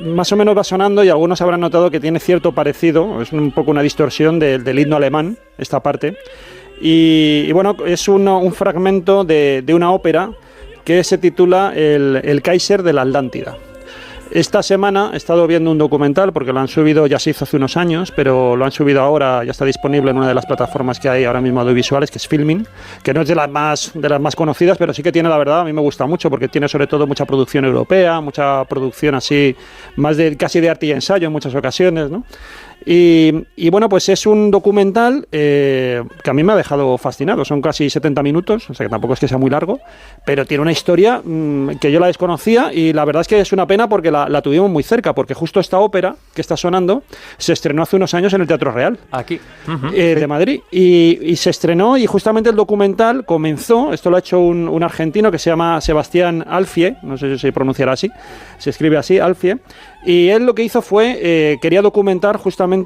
más o menos va sonando y algunos habrán notado que tiene cierto parecido, es un poco una distorsión del himno alemán, esta parte. Y bueno, es un fragmento de una ópera que se titula El Kaiser de la Atlántida. Esta semana he estado viendo un documental, porque lo han subido, ya se hizo hace unos años, pero lo han subido ahora, ya está disponible en una de las plataformas que hay ahora mismo audiovisuales, que es Filmin, que no es de las más conocidas, pero sí que tiene, la verdad, a mí me gusta mucho, porque tiene sobre todo mucha producción europea, mucha producción así, casi de arte y ensayo en muchas ocasiones, ¿no? Y bueno, pues es un documental que a mí me ha dejado fascinado. Son casi 70 minutos, o sea que tampoco es que sea muy largo, pero tiene una historia que yo la desconocía y la verdad es que es una pena porque la tuvimos muy cerca, porque justo esta ópera que está sonando se estrenó hace unos años en el Teatro Real. Aquí. De Madrid. Y se estrenó y justamente el documental comenzó, esto lo ha hecho un argentino que se llama Sebastián Alfie, no sé si se pronunciará así, se escribe así, Alfie, y él lo que hizo fue, quería documentar justamente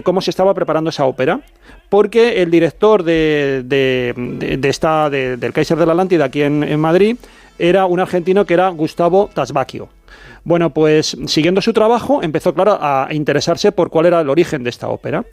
cómo se estaba preparando esa ópera, porque el director del Kaiser de la Atlántida aquí en Madrid era un argentino que era Gustavo Tasbacchio. Bueno, pues siguiendo su trabajo empezó, claro, a interesarse por cuál era el origen de esta ópera.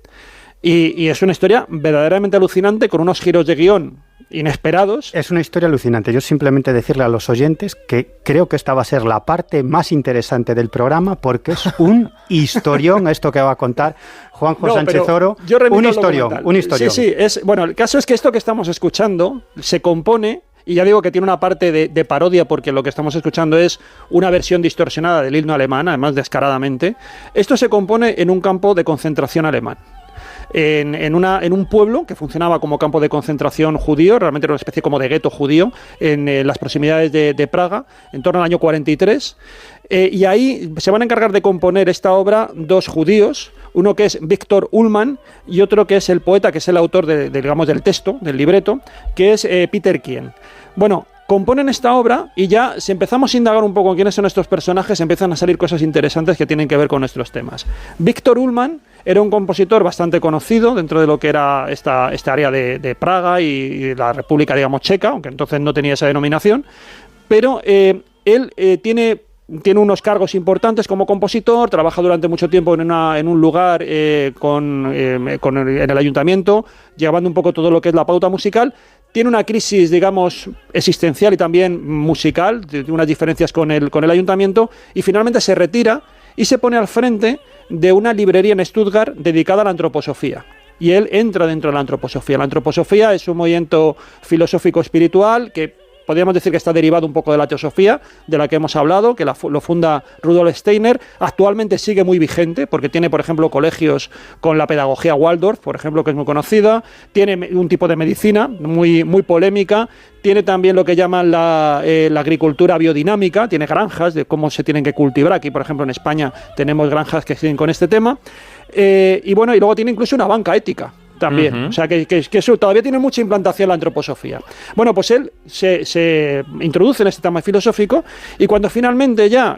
Y es una historia verdaderamente alucinante, con unos giros de guión inesperados. Es una historia alucinante. Yo simplemente decirle a los oyentes que creo que esta va a ser la parte más interesante del programa, porque es un historión esto que va a contar Juanjo Sánchez Oro. Un historión. Sí, bueno, el caso es que esto que estamos escuchando se compone, y ya digo que tiene una parte de parodia, porque lo que estamos escuchando es una versión distorsionada del himno alemán, además descaradamente. Esto se compone en un campo de concentración alemán. En un pueblo que funcionaba como campo de concentración judío, realmente era una especie como de gueto judío, en las proximidades de Praga, en torno al año 43. Y ahí se van a encargar de componer esta obra dos judíos, uno que es Viktor Ullmann y otro que es el poeta, que es el autor digamos, del texto, del libreto, que es Peter Kien. Bueno, componen esta obra y ya, si empezamos a indagar un poco en quiénes son estos personajes, empiezan a salir cosas interesantes que tienen que ver con nuestros temas. Viktor Ullmann era un compositor bastante conocido dentro de lo que era esta área de Praga y la República, digamos, Checa, aunque entonces no tenía esa denominación, pero él tiene unos cargos importantes como compositor, trabaja durante mucho tiempo en un lugar en el ayuntamiento, llevando un poco todo lo que es la pauta musical. Tiene una crisis, digamos, existencial y también musical, tiene unas diferencias con el ayuntamiento, y finalmente se retira y se pone al frente de una librería en Stuttgart dedicada a la antroposofía. Y él entra dentro de la antroposofía. La antroposofía es un movimiento filosófico espiritual que podríamos decir que está derivado un poco de la teosofía, de la que hemos hablado, que lo funda Rudolf Steiner. Actualmente sigue muy vigente, porque tiene, por ejemplo, colegios con la pedagogía Waldorf, por ejemplo, que es muy conocida. Tiene un tipo de medicina muy, muy polémica. Tiene también lo que llaman la agricultura biodinámica. Tiene granjas de cómo se tienen que cultivar. Aquí, por ejemplo, en España tenemos granjas que siguen con este tema. Y bueno, y luego tiene incluso una banca ética también, o sea que eso todavía tiene mucha implantación la antroposofía. Bueno, pues él se introduce en este tema filosófico, y cuando finalmente ya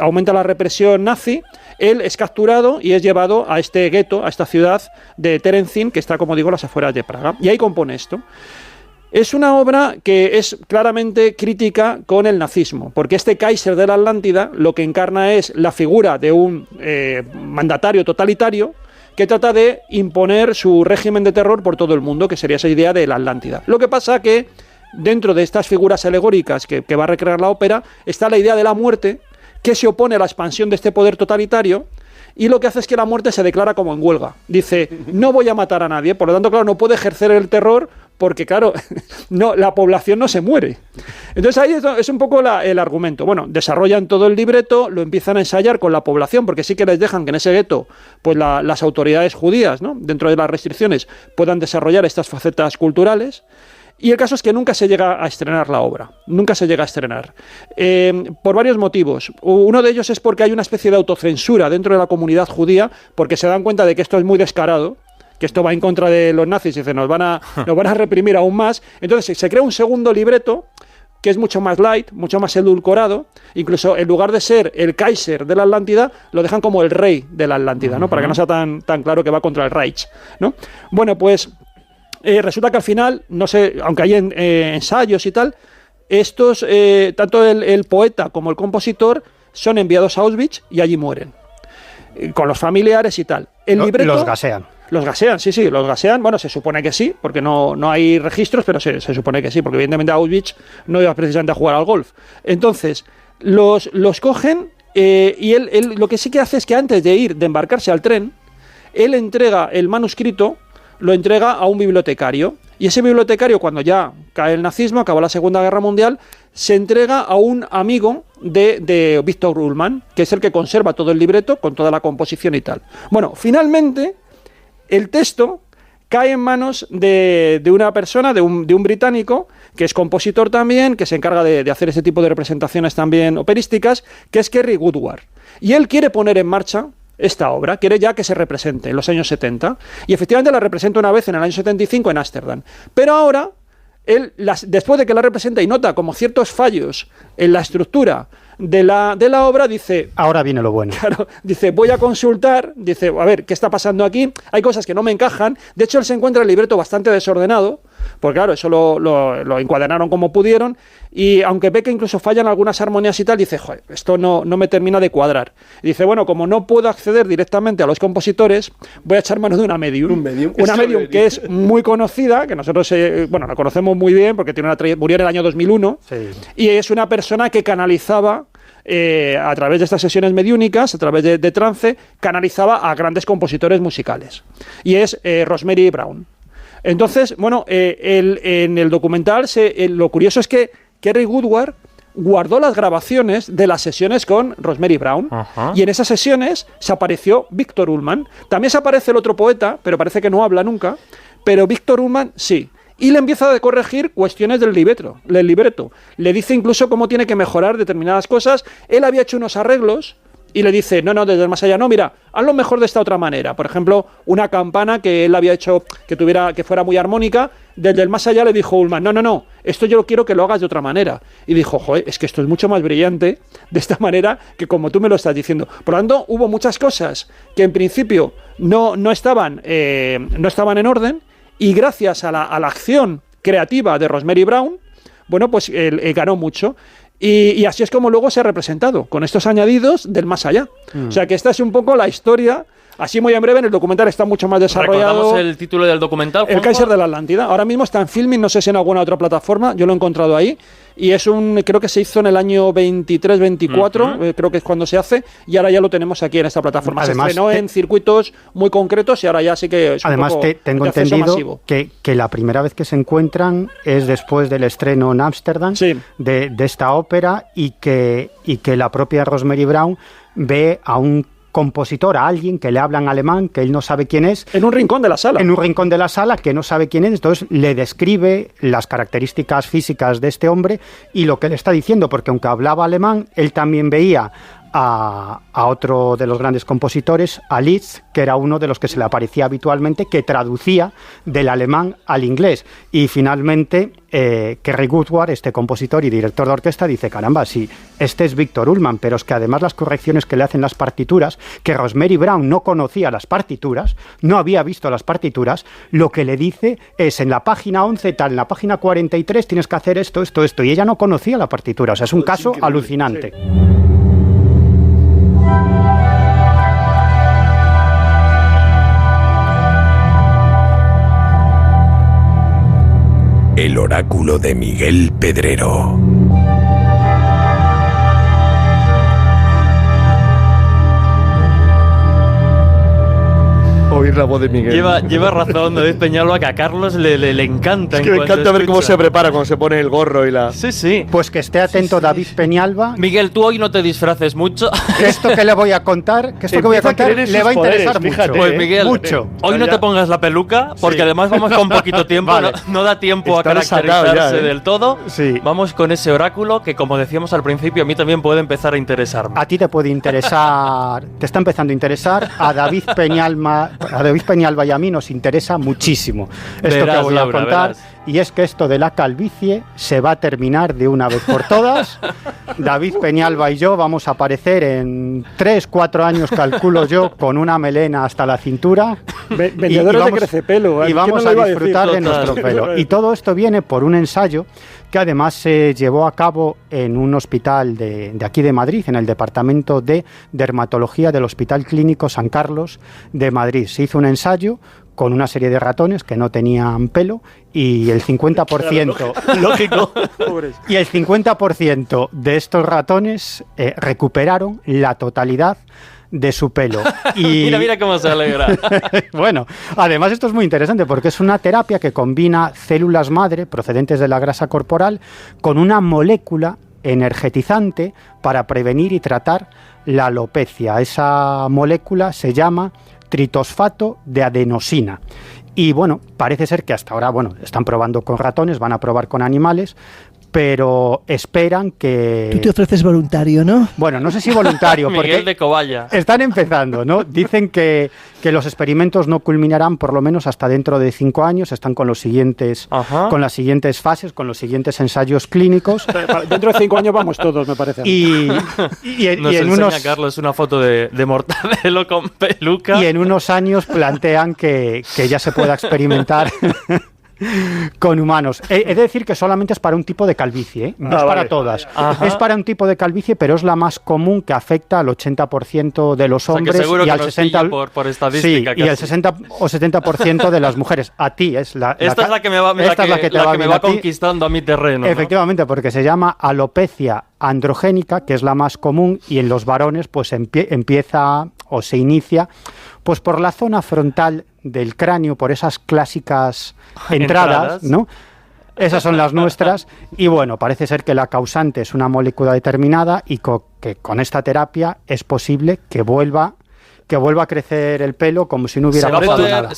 aumenta la represión nazi, él es capturado y es llevado a este gueto, a esta ciudad de Terezín, que está, como digo, a las afueras de Praga, y ahí compone esto. Es una obra que es claramente crítica con el nazismo, porque este Kaiser de la Atlántida lo que encarna es la figura de un mandatario totalitario que trata de imponer su régimen de terror por todo el mundo, que sería esa idea de la Atlántida. Lo que pasa que dentro de estas figuras alegóricas que va a recrear la ópera está la idea de la muerte, que se opone a la expansión de este poder totalitario, y lo que hace es que la muerte se declara como en huelga. Dice, no voy a matar a nadie, por lo tanto, claro, no puede ejercer el terror porque, claro, no, la población no se muere. Entonces ahí es un poco el argumento. Bueno, desarrollan todo el libreto, lo empiezan a ensayar con la población, porque sí que les dejan que en ese gueto pues las autoridades judías, ¿no?, dentro de las restricciones, puedan desarrollar estas facetas culturales. Y el caso es que nunca se llega a estrenar la obra, nunca se llega a estrenar, por varios motivos. Uno de ellos es porque hay una especie de autocensura dentro de la comunidad judía, porque se dan cuenta de que esto es muy descarado, que esto va en contra de los nazis y dicen, nos van a reprimir aún más. Entonces se crea un segundo libreto que es mucho más light, mucho más edulcorado. Incluso en lugar de ser el Kaiser de la Atlántida, lo dejan como el rey de la Atlántida, ¿no? Para que no sea tan claro que va contra el Reich, ¿no? Bueno, pues resulta que al final, no sé, aunque hay ensayos y tal, estos, tanto el poeta como el compositor, son enviados a Auschwitz y allí mueren, con los familiares y tal. El libreto, los gasean. Los gasean, sí, los gasean. Bueno, se supone que sí, porque no hay registros, pero se supone que sí, porque evidentemente Auschwitz no iba precisamente a jugar al golf. Entonces, los cogen y él lo que sí que hace es que antes de embarcarse al tren, él entrega el manuscrito, lo entrega a un bibliotecario, y ese bibliotecario, cuando ya cae el nazismo, acaba la Segunda Guerra Mundial, se entrega a un amigo de Victor Ullmann, que es el que conserva todo el libreto con toda la composición y tal. Bueno, finalmente el texto cae en manos de una persona, de un británico, que es compositor también, que se encarga de hacer ese tipo de representaciones también operísticas, que es Kerry Woodward. Y él quiere poner en marcha esta obra, quiere ya que se represente en los años 70, y efectivamente la representa una vez en el año 75 en Ámsterdam. Pero ahora, él, después de que la representa y nota como ciertos fallos en la estructura de la obra, dice... Ahora viene lo bueno. Claro, dice, voy a consultar, dice, a ver, ¿qué está pasando aquí? Hay cosas que no me encajan. De hecho, él se encuentra el libreto bastante desordenado, porque claro, eso lo encuadernaron como pudieron, y aunque ve que incluso fallan algunas armonías y tal, dice, joder, esto no me termina de cuadrar. Y dice, bueno, como no puedo acceder directamente a los compositores, voy a echar mano de una medium. Una medium que es muy conocida, que nosotros la conocemos muy bien, porque murió en el año 2001, sí. Y es una persona que canalizaba a través de estas sesiones mediúnicas, a través de trance, canalizaba a grandes compositores musicales. Y es Rosemary Brown. Entonces, bueno, en el documental lo curioso es que Kerry Woodward guardó las grabaciones de las sesiones con Rosemary Brown. Ajá. Y en esas sesiones se apareció Victor Ullmann. También se aparece el otro poeta, pero parece que no habla nunca, pero Victor Ullmann sí. Y le empieza a corregir cuestiones del libreto. Le dice incluso cómo tiene que mejorar determinadas cosas. Él había hecho unos arreglos y le dice, no, desde el más allá, no, mira, hazlo mejor de esta otra manera. Por ejemplo, una campana que él había hecho que fuera muy armónica, desde el más allá le dijo Ullmann, no, esto yo quiero que lo hagas de otra manera. Y dijo, joder, es que esto es mucho más brillante de esta manera que como tú me lo estás diciendo. Por lo tanto, hubo muchas cosas que en principio no estaban en orden, y gracias a la acción creativa de Rosemary Brown, bueno, pues él ganó mucho. Y así es como luego se ha representado, con estos añadidos del más allá. O sea que esta es un poco la historia, así muy en breve. En el documental está mucho más desarrollado. ¿Recordamos el título del documental, Juanjo? El Kaiser de la Atlántida. Ahora mismo está en Filmin, no sé si en alguna otra plataforma, yo lo he encontrado ahí. Y creo que se hizo en el año 23-24, creo que es cuando se hace, y ahora ya lo tenemos aquí en esta plataforma. Además, se estrenó en circuitos muy concretos y ahora ya sí que es además, tengo entendido que la primera vez que se encuentran es después del estreno en Ámsterdam, sí, de esta ópera, y que la propia Rosemary Brown ve a un compositor, a alguien que le habla en alemán, que él no sabe quién es. En un rincón de la sala. En un rincón de la sala, que no sabe quién es. Entonces le describe las características físicas de este hombre y lo que le está diciendo, porque aunque hablaba alemán, él también veía a otro de los grandes compositores, a Liszt, que era uno de los que se le aparecía habitualmente, que traducía del alemán al inglés. Y finalmente, Kerry Woodward, este compositor y director de orquesta, dice, caramba, sí, este es Victor Ullmann, pero es que además las correcciones que le hacen las partituras, que Rosemary Brown no conocía las partituras, no había visto las partituras, lo que le dice es, en la página 11 tal, en la página 43 tienes que hacer esto, y ella no conocía la partitura. O sea, es un caso alucinante. Sí. El oráculo de Miguel Pedrero. Oír la voz de Miguel. Lleva razón David Peñalba, que a Carlos le encanta. Es que me encanta ver cómo se prepara cuando se pone el gorro y la... Sí. Pues que esté atento, sí. David Peñalba. Miguel, tú hoy no te disfraces mucho. Esto que le voy a contar, le va a interesar mucho. Pues Miguel, mucho. Hoy no te pongas la peluca, porque además vamos con poquito tiempo, vale. no da tiempo está a caracterizarse del todo. Sí. Vamos con ese oráculo que, como decíamos al principio, a mí también puede empezar a interesarme. A ti te puede interesar, te está empezando a interesar, a David Peñalba y a mí nos interesa muchísimo esto que voy a contar, y es que esto de la calvicie se va a terminar de una vez por todas. David Peñalba y yo vamos a aparecer en 3-4 años, calculo yo, con una melena hasta la cintura. Vendedores de crecepelo. Y vamos a disfrutar de nuestro pelo. Y todo esto viene por un ensayo que además se llevó a cabo en un hospital de aquí de Madrid, en el departamento de dermatología del Hospital Clínico San Carlos de Madrid. Se hizo un ensayo con una serie de ratones que no tenían pelo y el 50%, lógico, y el 50% de estos ratones recuperaron la totalidad de su pelo. Y mira cómo se alegra. Bueno, además esto es muy interesante porque es una terapia que combina células madre procedentes de la grasa corporal con una molécula energetizante para prevenir y tratar la alopecia. Esa molécula se llama tritosfato de adenosina. Y bueno, parece ser que hasta ahora, están probando con ratones, van a probar con animales, pero esperan que... Tú te ofreces voluntario, ¿no? Bueno, no sé si voluntario, porque Miguel de Cobaya. Están empezando, ¿no? Dicen que los experimentos no culminarán por lo menos hasta dentro de 5 años, están con las siguientes fases, con los siguientes ensayos clínicos. Dentro de 5 años vamos todos, me parece. Y Nos enseña Carlos una foto de Mortadelo con peluca. Y en unos años plantean que ya se pueda experimentar con humanos. He de decir que solamente es para un tipo de calvicie, ¿eh? No es para todas. Ajá. Es para un tipo de calvicie, pero es la más común, que afecta al 80% de los hombres, y al 60% por estadística, y al 60 o 70% de las mujeres. A ti es la esta es la que me va conquistando a mi terreno. Efectivamente, ¿no? Porque se llama alopecia androgénica, que es la más común, y en los varones pues empieza o se inicia pues por la zona frontal del cráneo, por esas clásicas entradas, ¿no? Esas son las nuestras, y bueno, parece ser que la causante es una molécula determinada y que con esta terapia es posible que vuelva a crecer el pelo como si no hubiera pasado nada.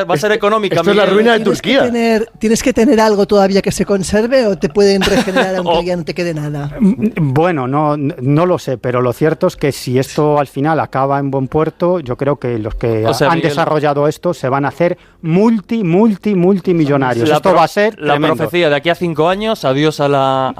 Va a ser económica. Esto es la ruina de Turquía. ¿Tienes que tener algo todavía que se conserve o te pueden regenerar aunque ya no te quede nada? Bueno, no lo sé, pero lo cierto es que si esto al final acaba en buen puerto, yo creo que los que han desarrollado esto se van a hacer multimillonarios. Esto va a ser tremendo. La profecía de aquí a 5 años, adiós a la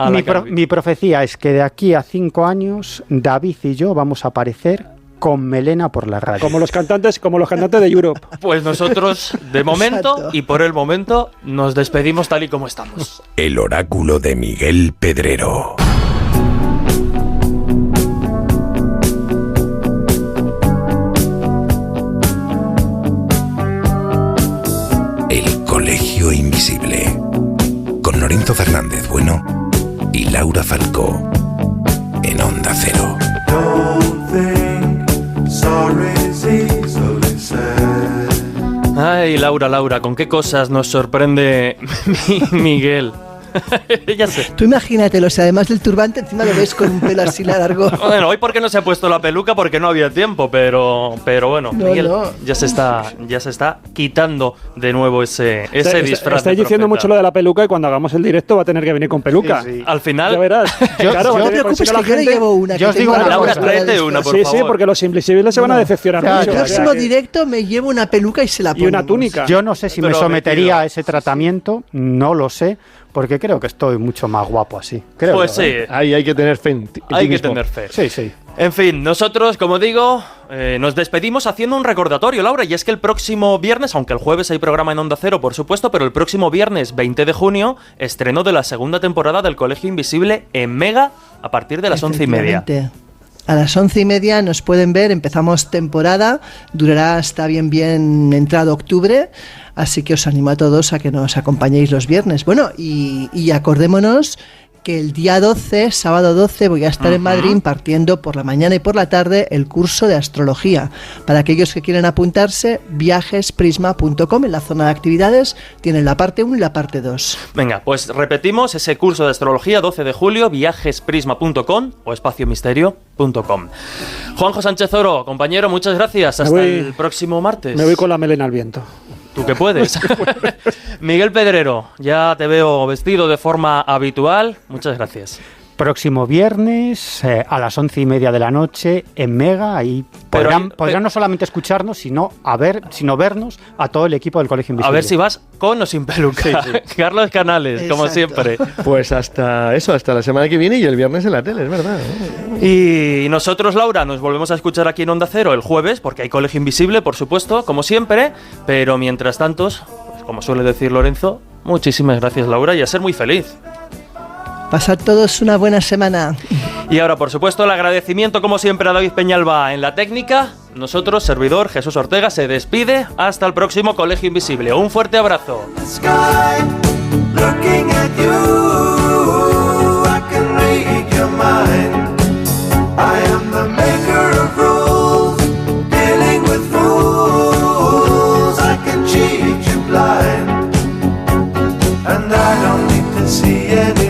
mi profecía es que de aquí a 5 años David y yo vamos a aparecer con melena por la radio. Como los cantantes de Europe. Pues nosotros, de momento, y por el momento, nos despedimos tal y como estamos. El oráculo de Miguel Pedrero. El Colegio Invisible. Con Lorenzo Fernández Bueno y Laura Falcó. En Onda Cero. Ay, Laura, ¿con qué cosas nos sorprende Miguel? Ya sé. Tú imagínatelo, si además del turbante encima lo ves con un pelo así largo. Bueno, hoy porque no se ha puesto la peluca porque no había tiempo, pero bueno, Miguel ya se está quitando de nuevo ese disfraz. Estáis diciendo mucho lo de la peluca y cuando hagamos el directo va a tener que venir con peluca. Sí. Al final, ya verás. No te preocupes que yo le llevo una. Yo os digo una Laura, tráete una, por favor. Sí, porque los invisibles se van a decepcionar mucho. El próximo directo me llevo una peluca y se la pongo. Y una túnica. Yo no sé si me sometería a ese tratamiento, no lo sé. Porque creo que estoy mucho más guapo así. Pues sí. Ahí hay que tener fe. Hay que tener fe. Sí. En fin, nosotros, como digo, nos despedimos haciendo un recordatorio, Laura, y es que el próximo viernes, aunque el jueves hay programa en Onda Cero, por supuesto, pero el próximo viernes 20 de junio, estreno de la segunda temporada del Colegio Invisible en Mega a partir de las 11:30. A las 11:30 nos pueden ver, empezamos temporada, durará hasta bien entrado octubre, así que os animo a todos a que nos acompañéis los viernes. Bueno, y acordémonos que el día 12, sábado 12, voy a estar en Madrid impartiendo por la mañana y por la tarde el curso de astrología. Para aquellos que quieren apuntarse, viajesprisma.com, en la zona de actividades tienen la parte 1 y la parte 2. Venga, pues repetimos ese curso de astrología, 12 de julio, viajesprisma.com o espaciomisterio.com. Juanjo Sánchez Oro, compañero, muchas gracias. Hasta el próximo martes. Me voy con la melena al viento. Tú que puedes. Miguel Pedrero, ya te veo vestido de forma habitual. Muchas gracias. Próximo viernes a las 11:30 de la noche en Mega. Ahí podrán no solamente escucharnos, sino vernos a todo el equipo del Colegio Invisible. A ver si vas con o sin peluca. Sí. Carlos Canales, como siempre. Pues hasta la semana que viene y el viernes en la tele, es verdad. Y nosotros, Laura, nos volvemos a escuchar aquí en Onda Cero el jueves, porque hay Colegio Invisible, por supuesto, como siempre. Pero mientras tanto, pues, como suele decir Lorenzo, muchísimas gracias, Laura, y a ser muy feliz. Pasad todos una buena semana. Y ahora, por supuesto, el agradecimiento, como siempre, a David Peñalba en la técnica. Nosotros, servidor Jesús Ortega, se despide. Hasta el próximo Colegio Invisible. Un fuerte abrazo. See any